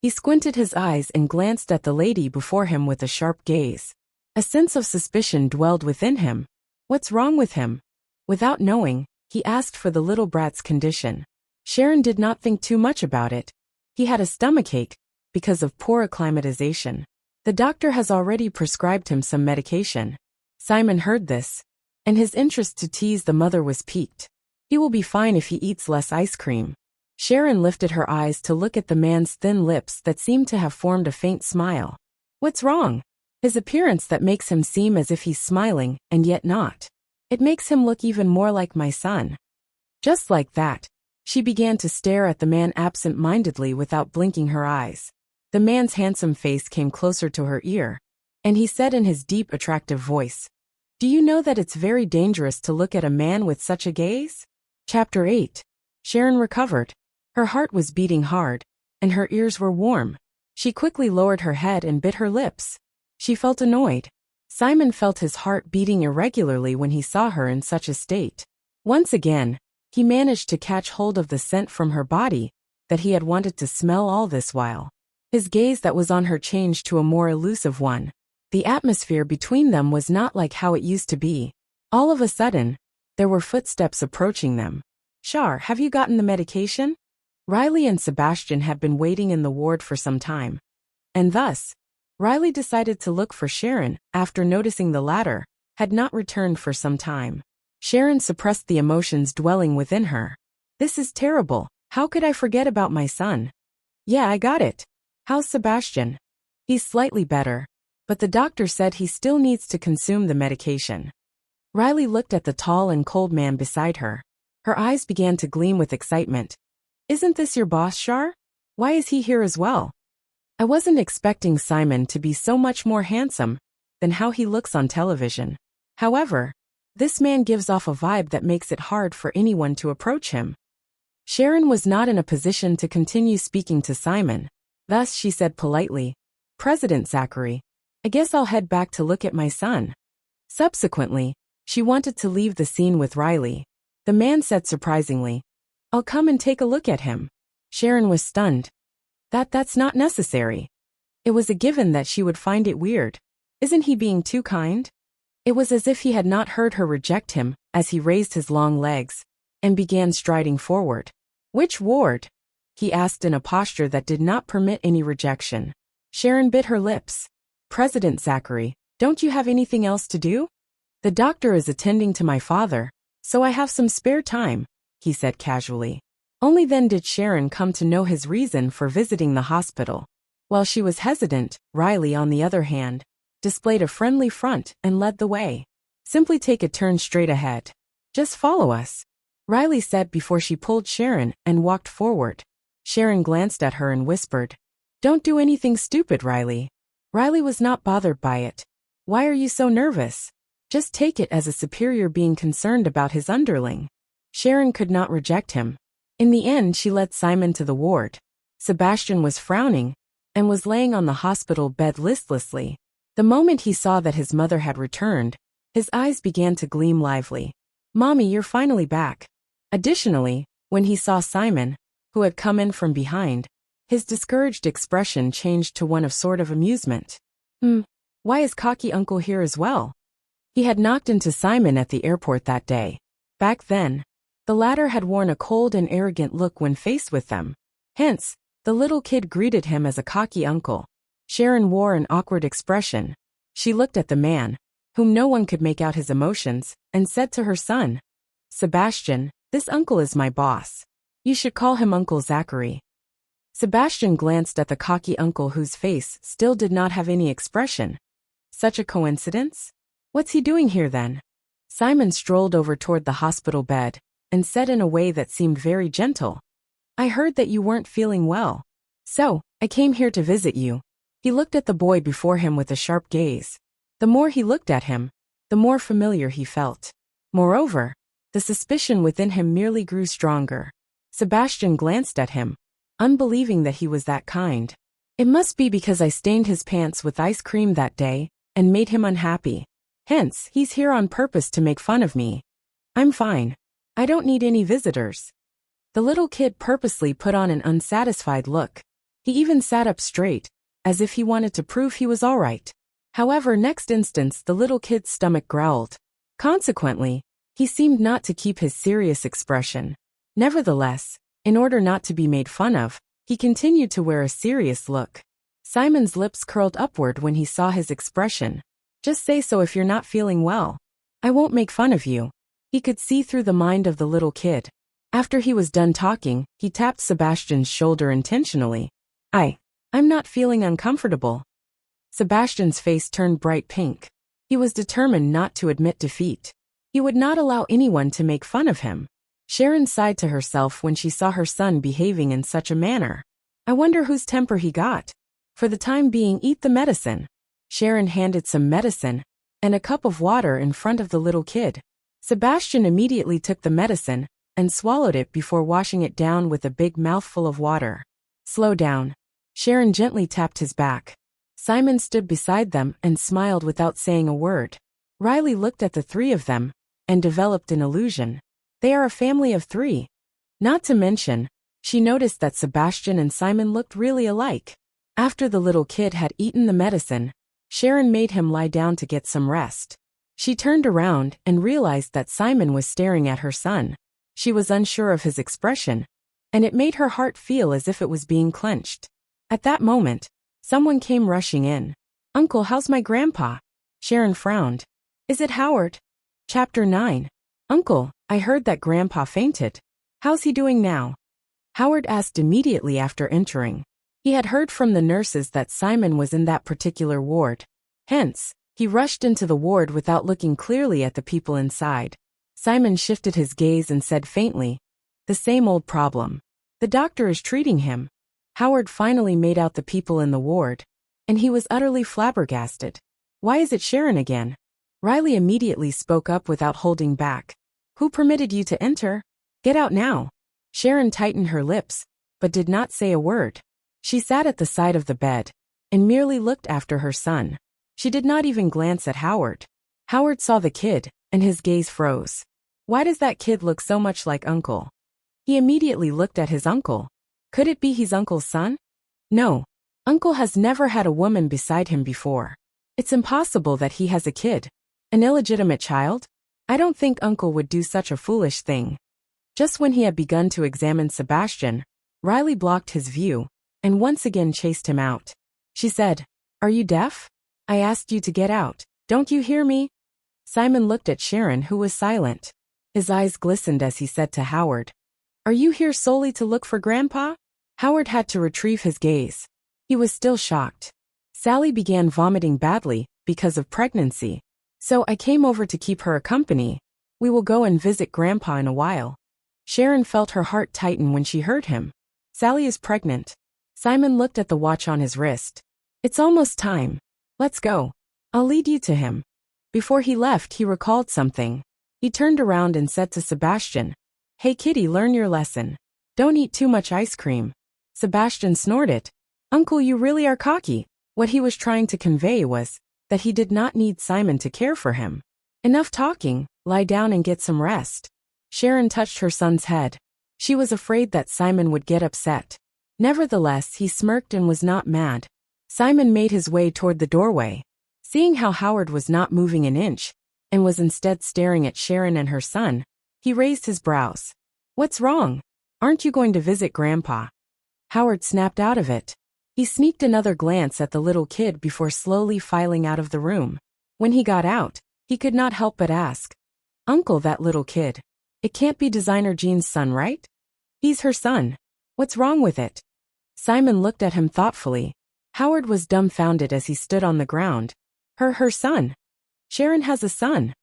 He squinted his eyes and glanced at the lady before him with a sharp gaze. A sense of suspicion dwelled within him. What's wrong with him? Without knowing, he asked for the little brat's condition. Sharon did not think too much about it. He had a stomachache because of poor acclimatization. The doctor has already prescribed him some medication. Simon heard this, and his interest to tease the mother was piqued. He will be fine if he eats less ice cream. Sharon lifted her eyes to look at the man's thin lips that seemed to have formed a faint smile. What's wrong? His appearance that makes him seem as if he's smiling, and yet not. It makes him look even more like my son. Just like that, she began to stare at the man absent-mindedly without blinking her eyes. The man's handsome face came closer to her ear, and he said in his deep, attractive voice, Do you know that it's very dangerous to look at a man with such a gaze? Chapter 8. Sharon recovered. Her heart was beating hard, and her ears were warm. She quickly lowered her head and bit her lips. She felt annoyed. Simon felt his heart beating irregularly when he saw her in such a state. Once again, he managed to catch hold of the scent from her body that he had wanted to smell all this while. His gaze that was on her changed to a more elusive one. The atmosphere between them was not like how it used to be. All of a sudden, there were footsteps approaching them. "Shar, have you gotten the medication?" Riley and Sebastian had been waiting in the ward for some time. And thus, Riley decided to look for Sharon after noticing the latter had not returned for some time. Sharon suppressed the emotions dwelling within her. "This is terrible. How could I forget about my son?" "Yeah, I got it. How's Sebastian?" "He's slightly better, but the doctor said he still needs to consume the medication." Riley looked at the tall and cold man beside her. Her eyes began to gleam with excitement. "Isn't this your boss, Shar? Why is he here as well?" "I wasn't expecting Simon to be so much more handsome than how he looks on television. However, this man gives off a vibe that makes it hard for anyone to approach him." Sharon was not in a position to continue speaking to Simon. Thus she said politely, "President Zachary, I guess I'll head back to look at my son." Subsequently, she wanted to leave the scene with Riley. The man said surprisingly, "I'll come and take a look at him." Sharon was stunned. That's not necessary. It was a given that she would find it weird. Isn't he being too kind? It was as if he had not heard her reject him as he raised his long legs and began striding forward. "Which ward?" he asked in a posture that did not permit any rejection. Sharon bit her lips. "President Zachary, don't you have anything else to do?" "The doctor is attending to my father, so I have some spare time," he said casually. Only then did Sharon come to know his reason for visiting the hospital. While she was hesitant, Riley, on the other hand, displayed a friendly front and led the way. "Simply take a turn straight ahead. Just follow us," Riley said before she pulled Sharon and walked forward. Sharon glanced at her and whispered, "Don't do anything stupid, Riley." Riley was not bothered by it. "Why are you so nervous? Just take it as a superior being concerned about his underling." Sharon could not reject him. In the end, she led Simon to the ward. Sebastian was frowning and was laying on the hospital bed listlessly. The moment he saw that his mother had returned, his eyes began to gleam lively. "Mommy, you're finally back." Additionally, when he saw Simon, who had come in from behind, his discouraged expression changed to one of sort of amusement. Why is cocky uncle here as well?" He had knocked into Simon at the airport that day. Back then, the latter had worn a cold and arrogant look when faced with them. Hence, the little kid greeted him as a cocky uncle. Sharon wore an awkward expression. She looked at the man, whom no one could make out his emotions, and said to her son, "Sebastian, this uncle is my boss. You should call him Uncle Zachary." Sebastian glanced at the cocky uncle whose face still did not have any expression. Such a coincidence? What's he doing here then? Simon strolled over toward the hospital bed and said in a way that seemed very gentle, "I heard that you weren't feeling well. So, I came here to visit you." He looked at the boy before him with a sharp gaze. The more he looked at him, the more familiar he felt. Moreover, the suspicion within him merely grew stronger. Sebastian glanced at him, unbelieving that he was that kind. "It must be because I stained his pants with ice cream that day and made him unhappy. Hence, he's here on purpose to make fun of me. I'm fine. I don't need any visitors." The little kid purposely put on an unsatisfied look. He even sat up straight, as if he wanted to prove he was all right. However, next instant the little kid's stomach growled. Consequently, he seemed not to keep his serious expression. Nevertheless, in order not to be made fun of, he continued to wear a serious look. Simon's lips curled upward when he saw his expression. "Just say so if you're not feeling well. I won't make fun of you." He could see through the mind of the little kid. After he was done talking, he tapped Sebastian's shoulder intentionally. I'm not feeling uncomfortable." Sebastian's face turned bright pink. He was determined not to admit defeat. He would not allow anyone to make fun of him. Sharon sighed to herself when she saw her son behaving in such a manner. "I wonder whose temper he got. For the time being, eat the medicine." Sharon handed some medicine and a cup of water in front of the little kid. Sebastian immediately took the medicine and swallowed it before washing it down with a big mouthful of water. Slow down. Sharon gently tapped his back. Simon stood beside them and smiled without saying a word. Riley looked at the three of them and developed an illusion. They are a family of three. Not to mention, she noticed that Sebastian and Simon looked really alike. After the little kid had eaten the medicine, Sharon made him lie down to get some rest. She turned around and realized that Simon was staring at her son. She was unsure of his expression, and it made her heart feel as if it was being clenched. At that moment, someone came rushing in. "Uncle, how's my grandpa?" Sharon frowned. "Is it Howard?" Chapter 9. "Uncle, I heard that Grandpa fainted. How's he doing now?" Howard asked immediately after entering. He had heard from the nurses that Simon was in that particular ward. Hence, he rushed into the ward without looking clearly at the people inside. Simon shifted his gaze and said faintly, "The same old problem. The doctor is treating him." Howard finally made out the people in the ward, and he was utterly flabbergasted. "Why is it Sharon again?" Riley immediately spoke up without holding back. "Who permitted you to enter? Get out now." Sharon tightened her lips, but did not say a word. She sat at the side of the bed and merely looked after her son. She did not even glance at Howard. Howard saw the kid, and his gaze froze. Why does that kid look so much like Uncle? He immediately looked at his uncle. Could it be his uncle's son? No. Uncle has never had a woman beside him before. It's impossible that he has a kid. An illegitimate child? I don't think Uncle would do such a foolish thing. Just when he had begun to examine Sebastian, Riley blocked his view and once again chased him out. She said, "Are you deaf? I asked you to get out. Don't you hear me?" Simon looked at Sharon, who was silent. His eyes glistened as he said to Howard, "Are you here solely to look for Grandpa?" Howard had to retrieve his gaze. He was still shocked. "Sally began vomiting badly because of pregnancy. So I came over to keep her company. We will go and visit Grandpa in a while." Sharon felt her heart tighten when she heard him. "Sally is pregnant." Simon looked at the watch on his wrist. "It's almost time. Let's go. I'll lead you to him." Before he left, he recalled something. He turned around and said to Sebastian, "Hey kitty, learn your lesson. Don't eat too much ice cream." Sebastian snorted. "Uncle, you really are cocky." What he was trying to convey was that he did not need Simon to care for him. "Enough talking, lie down and get some rest." Sharon touched her son's head. She was afraid that Simon would get upset. Nevertheless, he smirked and was not mad. Simon made his way toward the doorway. Seeing how Howard was not moving an inch, and was instead staring at Sharon and her son, he raised his brows. "What's wrong? Aren't you going to visit Grandpa?" Howard snapped out of it. He sneaked another glance at the little kid before slowly filing out of the room. When he got out, he could not help but ask, "Uncle, that little kid. It can't be Designer Jean's son, right? He's her son. What's wrong with it?" Simon looked at him thoughtfully. Howard was dumbfounded as he stood on the ground. Her son. Sharon has a son.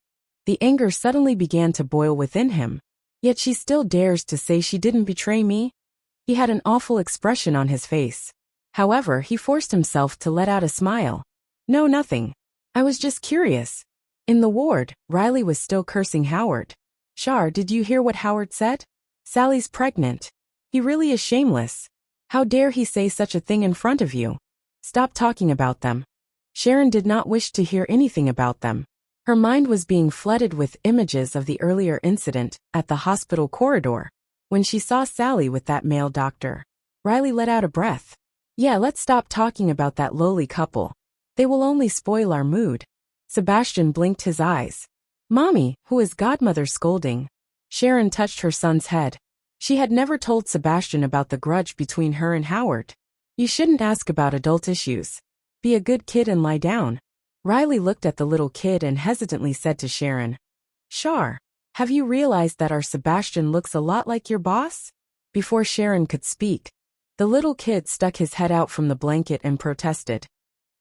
The anger suddenly began to boil within him. Yet she still dares to say she didn't betray me? He had an awful expression on his face. However, he forced himself to let out a smile. "No, nothing. I was just curious." In the ward, Riley was still cursing Howard. "Shar, did you hear what Howard said? Sally's pregnant. He really is shameless. How dare he say such a thing in front of you? Stop talking about them." Sharon did not wish to hear anything about them. Her mind was being flooded with images of the earlier incident at the hospital corridor, when she saw Sally with that male doctor. Riley let out a breath. "Yeah, let's stop talking about that lowly couple. They will only spoil our mood." Sebastian blinked his eyes. "Mommy, who is godmother scolding?" Sharon touched her son's head. She had never told Sebastian about the grudge between her and Howard. "You shouldn't ask about adult issues. Be a good kid and lie down." Riley looked at the little kid and hesitantly said to Sharon, "Shar, have you realized that our Sebastian looks a lot like your boss?" Before Sharon could speak, the little kid stuck his head out from the blanket and protested.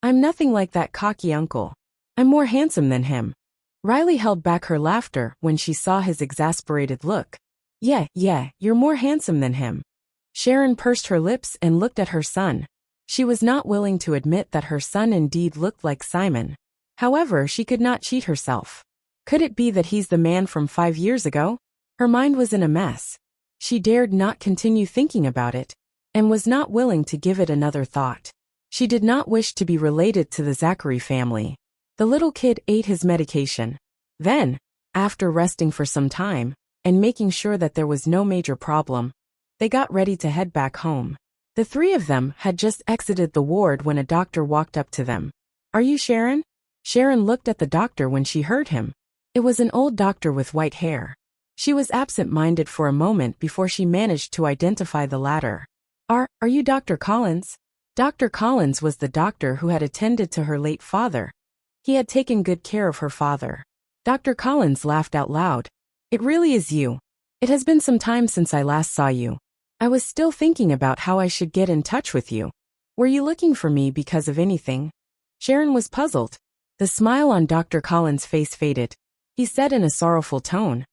"I'm nothing like that cocky uncle. I'm more handsome than him." Riley held back her laughter when she saw his exasperated look. Yeah, you're more handsome than him." Sharon pursed her lips and looked at her son. She was not willing to admit that her son indeed looked like Simon. However, she could not cheat herself. Could it be that he's the man from 5 years ago? Her mind was in a mess. She dared not continue thinking about it, and was not willing to give it another thought. She did not wish to be related to the Zachary family. The little kid ate his medication. Then, after resting for some time, and making sure that there was no major problem, they got ready to head back home. The three of them had just exited the ward when a doctor walked up to them. "Are you Sharon?" Sharon looked at the doctor when she heard him. It was an old doctor with white hair. She was absent-minded for a moment before she managed to identify the latter. Are you Dr. Collins?" Dr. Collins was the doctor who had attended to her late father. He had taken good care of her father. Dr. Collins laughed out loud. "It really is you. It has been some time since I last saw you. I was still thinking about how I should get in touch with you. Were you looking for me because of anything?" Sharon was puzzled. The smile on Dr. Collins' face faded. He said in a sorrowful tone,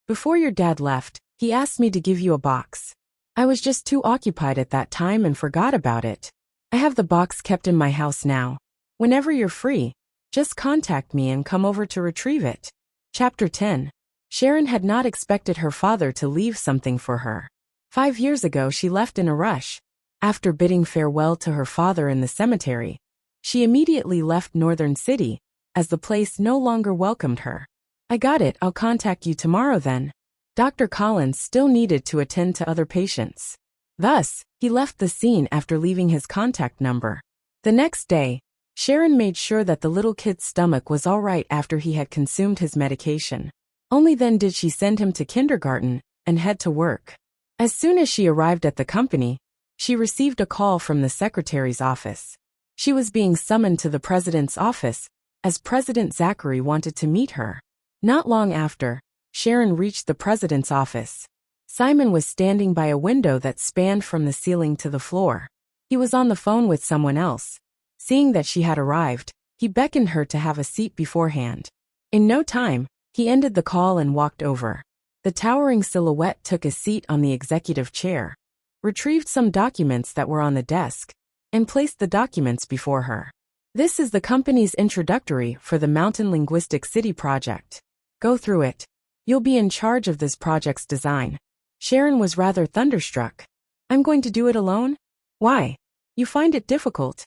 "Before your dad left, he asked me to give you a box. I was just too occupied at that time and forgot about it. I have the box kept in my house now. Whenever you're free, just contact me and come over to retrieve it." Chapter 10. Sharon had not expected her father to leave something for her. 5 years ago she left in a rush. After bidding farewell to her father in the cemetery, she immediately left Northern City, as the place no longer welcomed her. "I got it, I'll contact you tomorrow then." Dr. Collins still needed to attend to other patients. Thus, he left the scene after leaving his contact number. The next day, Sharon made sure that the little kid's stomach was all right after he had consumed his medication. Only then did she send him to kindergarten and head to work. As soon as she arrived at the company, she received a call from the secretary's office. She was being summoned to the president's office, as President Zachary wanted to meet her. Not long after, Sharon reached the president's office. Simon was standing by a window that spanned from the ceiling to the floor. He was on the phone with someone else. Seeing that she had arrived, he beckoned her to have a seat beforehand. In no time, he ended the call and walked over. The towering silhouette took a seat on the executive chair, retrieved some documents that were on the desk, and placed the documents before her. "This is the company's introductory for the Mountain Linguistic City project. Go through it. You'll be in charge of this project's design." Sharon was rather thunderstruck. "I'm going to do it alone? Why? You find it difficult?"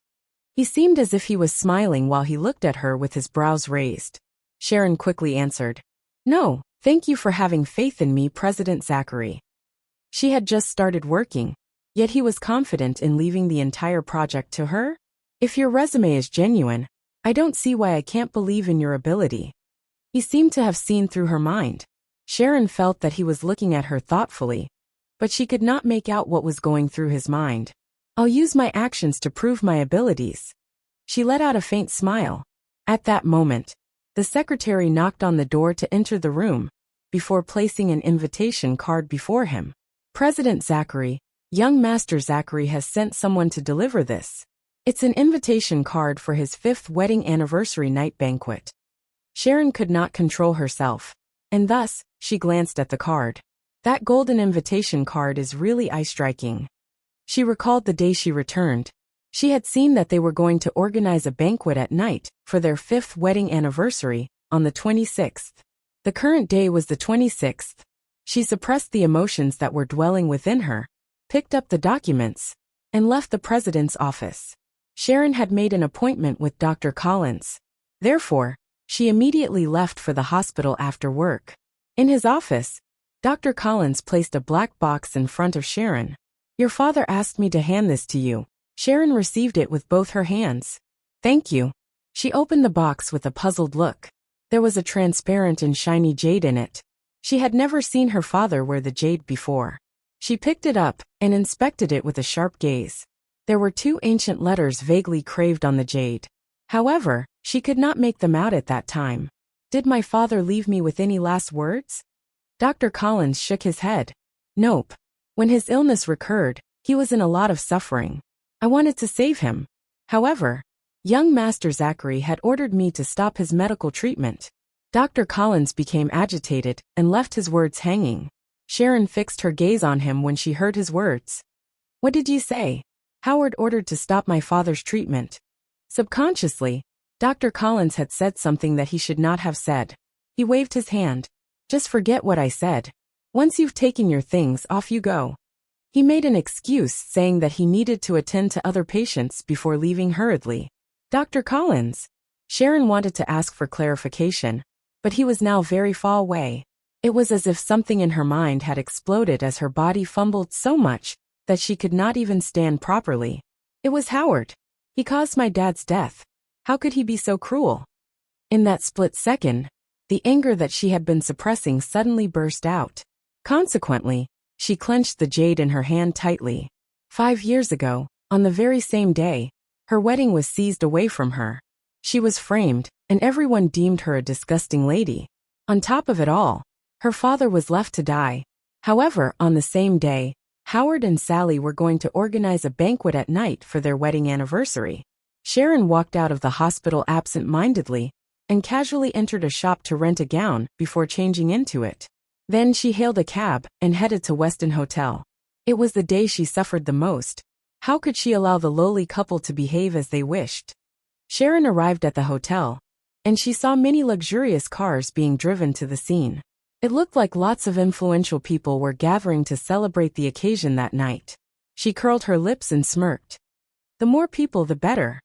He seemed as if he was smiling while he looked at her with his brows raised. Sharon quickly answered, "No, thank you for having faith in me, President Zachary." She had just started working, yet he was confident in leaving the entire project to her? "If your resume is genuine, I don't see why I can't believe in your ability." He seemed to have seen through her mind. Sharon felt that he was looking at her thoughtfully, but she could not make out what was going through his mind. "I'll use my actions to prove my abilities." She let out a faint smile. At that moment, the secretary knocked on the door to enter the room, before placing an invitation card before him. "President Zachary, young Master Zachary has sent someone to deliver this. It's an invitation card for his 5th wedding anniversary night banquet." Sharon could not control herself, and thus, she glanced at the card. That golden invitation card is really eye-striking. She recalled the day she returned. She had seen that they were going to organize a banquet at night for their 5th wedding anniversary on the 26th. The current day was the 26th. She suppressed the emotions that were dwelling within her, picked up the documents, and left the president's office. Sharon had made an appointment with Dr. Collins. Therefore, she immediately left for the hospital after work. In his office, Dr. Collins placed a black box in front of Sharon. "Your father asked me to hand this to you." Sharon received it with both her hands. "Thank you." She opened the box with a puzzled look. There was a transparent and shiny jade in it. She had never seen her father wear the jade before. She picked it up and inspected it with a sharp gaze. There were 2 ancient letters vaguely carved on the jade. However, she could not make them out at that time. "Did my father leave me with any last words?" Dr. Collins shook his head. "Nope. When his illness recurred, he was in a lot of suffering. I wanted to save him. However, young Master Zachary had ordered me to stop his medical treatment." Dr. Collins became agitated and left his words hanging. Sharon fixed her gaze on him when she heard his words. "What did you say?" "Howard ordered to stop my father's treatment." Subconsciously, Dr. Collins had said something that he should not have said. He waved his hand. "Just forget what I said. Once you've taken your things, off you go. He made an excuse, saying that he needed to attend to other patients before leaving hurriedly. Dr. Collins. Sharon wanted to ask for clarification, but he was now very far away. It was as if something in her mind had exploded as her body fumbled so much that she could not even stand properly. It was Howard. He caused my dad's death. How could he be so cruel? In that split second, the anger that she had been suppressing suddenly burst out. Consequently, she clenched the jade in her hand tightly. 5 years ago, on the very same day, her wedding was seized away from her. She was framed, and everyone deemed her a disgusting lady. On top of it all, her father was left to die. However, on the same day, Howard and Sally were going to organize a banquet at night for their wedding anniversary. Sharon walked out of the hospital absent-mindedly and casually entered a shop to rent a gown before changing into it. Then she hailed a cab and headed to Weston Hotel. It was the day she suffered the most. How could she allow the lowly couple to behave as they wished? Sharon arrived at the hotel, and she saw many luxurious cars being driven to the scene. It looked like lots of influential people were gathering to celebrate the occasion that night. She curled her lips and smirked. The more people, the better.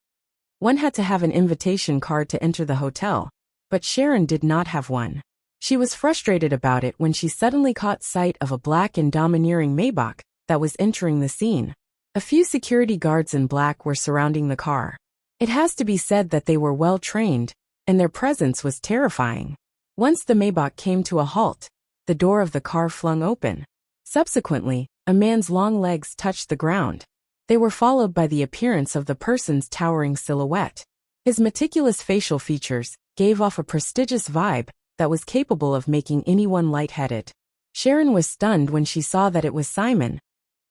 One had to have an invitation card to enter the hotel, but Sharon did not have one. She was frustrated about it when she suddenly caught sight of a black and domineering Maybach that was entering the scene. A few security guards in black were surrounding the car. It has to be said that they were well trained, and their presence was terrifying. Once the Maybach came to a halt, the door of the car flung open. Subsequently, a man's long legs touched the ground. They were followed by the appearance of the person's towering silhouette. His meticulous facial features gave off a prestigious vibe that was capable of making anyone lightheaded. Sharon was stunned when she saw that it was Simon.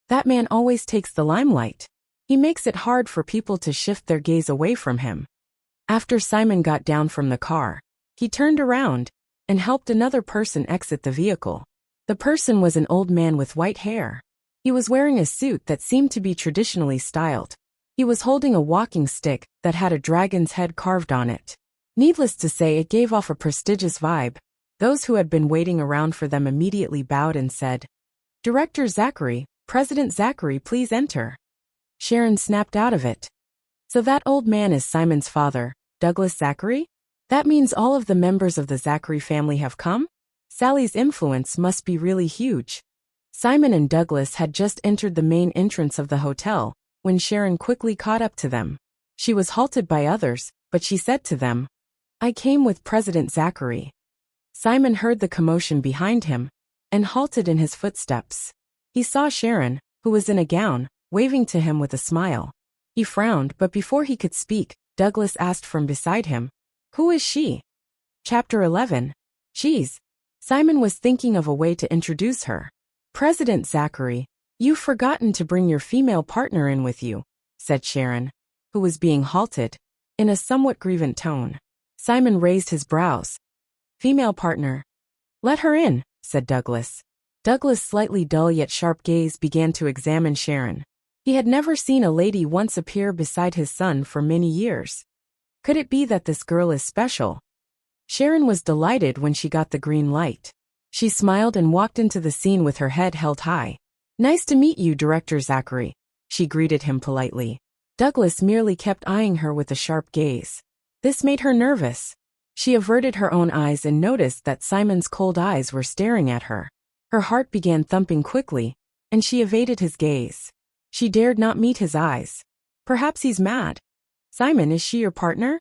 That man always takes the limelight. He makes it hard for people to shift their gaze away from him. After Simon got down from the car, he turned around and helped another person exit the vehicle. The person was an old man with white hair. He was wearing a suit that seemed to be traditionally styled. He was holding a walking stick that had a dragon's head carved on it. Needless to say, it gave off a prestigious vibe. Those who had been waiting around for them immediately bowed and said, "Director Zachary, President Zachary, please enter." Sharon snapped out of it. So that old man is Simon's father, Douglas Zachary? That means all of the members of the Zachary family have come? Sally's influence must be really huge. Simon and Douglas had just entered the main entrance of the hotel when Sharon quickly caught up to them. She was halted by others, but she said to them, "I came with President Zachary." Simon heard the commotion behind him and halted in his footsteps. He saw Sharon, who was in a gown, waving to him with a smile. He frowned, but before he could speak, Douglas asked from beside him, "Who is she?" Chapter 11. She's. Simon was thinking of a way to introduce her. "President Zachary, you've forgotten to bring your female partner in with you," said Sharon, who was being halted, in a somewhat grievant tone. Simon raised his brows. "Female partner? Let her in," said Douglas. Douglas' slightly dull yet sharp gaze began to examine Sharon. He had never seen a lady once appear beside his son for many years. Could it be that this girl is special? Sharon was delighted when she got the green light. She smiled and walked into the scene with her head held high. "Nice to meet you, Director Zachary," she greeted him politely. Douglas merely kept eyeing her with a sharp gaze. This made her nervous. She averted her own eyes and noticed that Simon's cold eyes were staring at her. Her heart began thumping quickly, and she evaded his gaze. She dared not meet his eyes. Perhaps he's mad. "Simon, is she your partner?"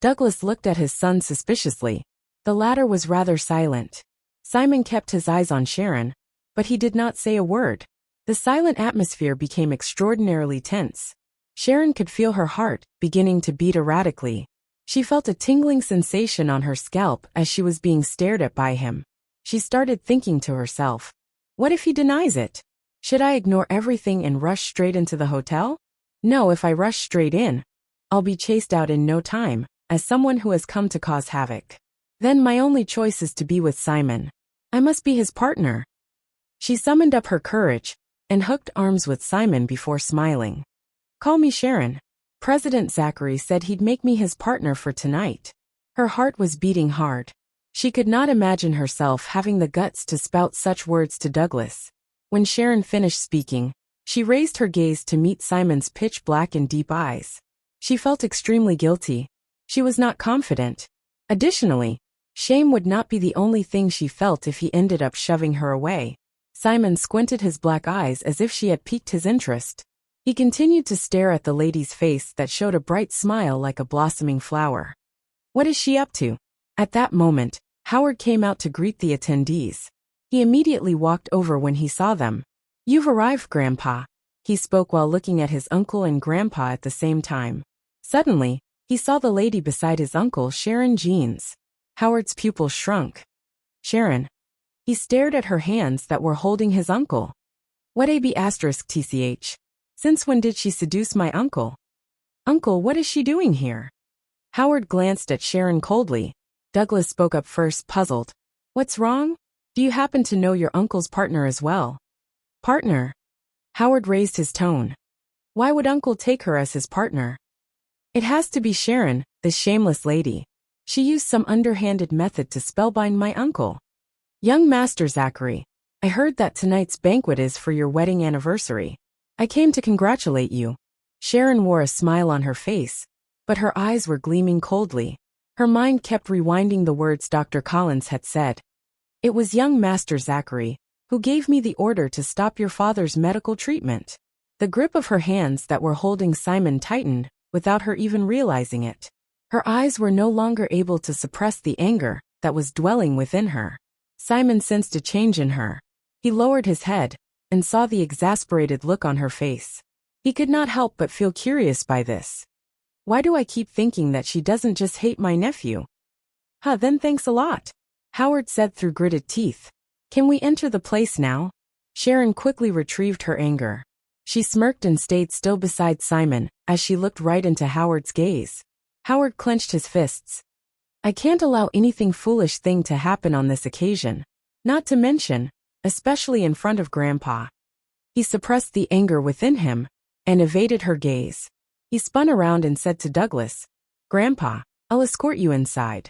Douglas looked at his son suspiciously. The latter was rather silent. Simon kept his eyes on Sharon, but he did not say a word. The silent atmosphere became extraordinarily tense. Sharon could feel her heart beginning to beat erratically. She felt a tingling sensation on her scalp as she was being stared at by him. She started thinking to herself, what if he denies it? Should I ignore everything and rush straight into the hotel? No, if I rush straight in, I'll be chased out in no time, as someone who has come to cause havoc. Then my only choice is to be with Simon. I must be his partner. She summoned up her courage and hooked arms with Simon before smiling. "Call me Sharon. President Zachary said he'd make me his partner for tonight." Her heart was beating hard. She could not imagine herself having the guts to spout such words to Douglas. When Sharon finished speaking, she raised her gaze to meet Simon's pitch black and deep eyes. She felt extremely guilty. She was not confident. Additionally, shame would not be the only thing she felt if he ended up shoving her away. Simon squinted his black eyes as if she had piqued his interest. He continued to stare at the lady's face that showed a bright smile like a blossoming flower. What is she up to? At that moment, Howard came out to greet the attendees. He immediately walked over when he saw them. "You've arrived, Grandpa," he spoke while looking at his uncle and Grandpa at the same time. Suddenly, he saw the lady beside his uncle, Sharon Jeans. Howard's pupil shrunk. Sharon. He stared at her hands that were holding his uncle. What **tch? Since when did she seduce my uncle? Uncle, what is she doing here? Howard glanced at Sharon coldly. Douglas spoke up first, puzzled. What's wrong? Do you happen to know your uncle's partner as well? Partner? Howard raised his tone. Why would uncle take her as his partner? It has to be Sharon, this shameless lady. She used some underhanded method to spellbind my uncle. Young Master Zachary, I heard that tonight's banquet is for your wedding anniversary. I came to congratulate you. Sharon wore a smile on her face, but her eyes were gleaming coldly. Her mind kept rewinding the words Dr. Collins had said. It was young Master Zachary who gave me the order to stop your father's medical treatment. The grip of her hands that were holding Simon tightened, without her even realizing it. Her eyes were no longer able to suppress the anger that was dwelling within her. Simon sensed a change in her. He lowered his head and saw the exasperated look on her face. He could not help but feel curious by this. Why do I keep thinking that she doesn't just hate my nephew? Then thanks a lot, Howard said through gritted teeth. Can we enter the place now? Sharon quickly retrieved her anger. She smirked and stayed still beside Simon as she looked right into Howard's gaze. Howard clenched his fists. I can't allow anything foolish thing to happen on this occasion. Not to mention, especially in front of Grandpa. He suppressed the anger within him and evaded her gaze. He spun around and said to Douglas, Grandpa, I'll escort you inside.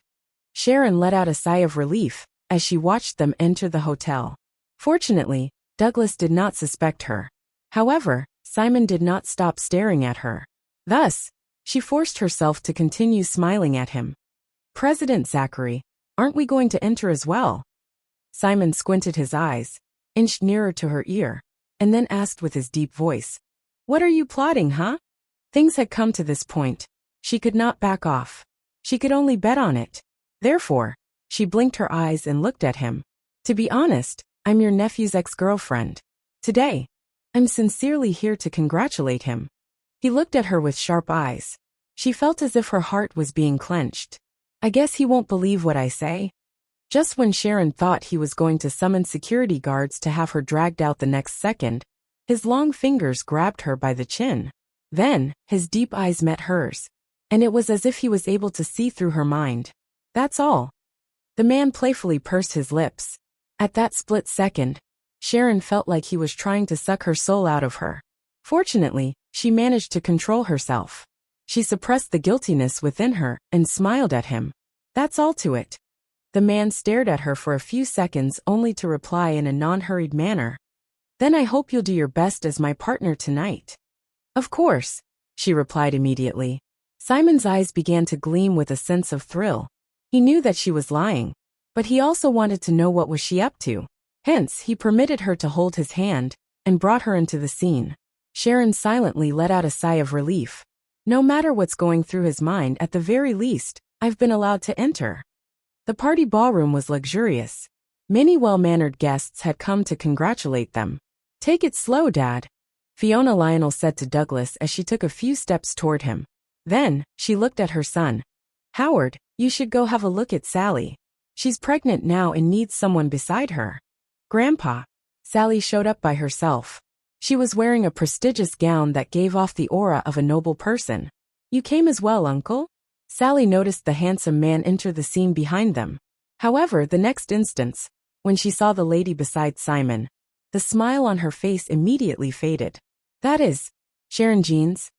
Sharon let out a sigh of relief as she watched them enter the hotel. Fortunately, Douglas did not suspect her. However, Simon did not stop staring at her. Thus, she forced herself to continue smiling at him. President Zachary, aren't we going to enter as well? Simon squinted his eyes, inched nearer to her ear, and then asked with his deep voice, What are you plotting, huh? Things had come to this point. She could not back off. She could only bet on it. Therefore, she blinked her eyes and looked at him. To be honest, I'm your nephew's ex-girlfriend. Today, I'm sincerely here to congratulate him. He looked at her with sharp eyes. She felt as if her heart was being clenched. I guess he won't believe what I say. Just when Sharon thought he was going to summon security guards to have her dragged out the next second, his long fingers grabbed her by the chin. Then, his deep eyes met hers, and it was as if he was able to see through her mind. That's all. The man playfully pursed his lips. At that split second, Sharon felt like he was trying to suck her soul out of her. Fortunately, she managed to control herself. She suppressed the guiltiness within her and smiled at him. That's all to it. The man stared at her for a few seconds only to reply in a non-hurried manner. Then I hope you'll do your best as my partner tonight. Of course, she replied immediately. Simon's eyes began to gleam with a sense of thrill. He knew that she was lying, but he also wanted to know what was she up to. Hence, he permitted her to hold his hand and brought her into the scene. Sharon silently let out a sigh of relief. No matter what's going through his mind, at the very least, I've been allowed to enter. The party ballroom was luxurious. Many well-mannered guests had come to congratulate them. Take it slow, Dad, Fiona Lionel said to Douglas as she took a few steps toward him. Then, she looked at her son. Howard, you should go have a look at Sally. She's pregnant now and needs someone beside her. Grandpa. Sally showed up by herself. She was wearing a prestigious gown that gave off the aura of a noble person. You came as well, Uncle? Sally noticed the handsome man enter the scene behind them. However, the next instant, when she saw the lady beside Simon, the smile on her face immediately faded. That is, Sharon Jeans,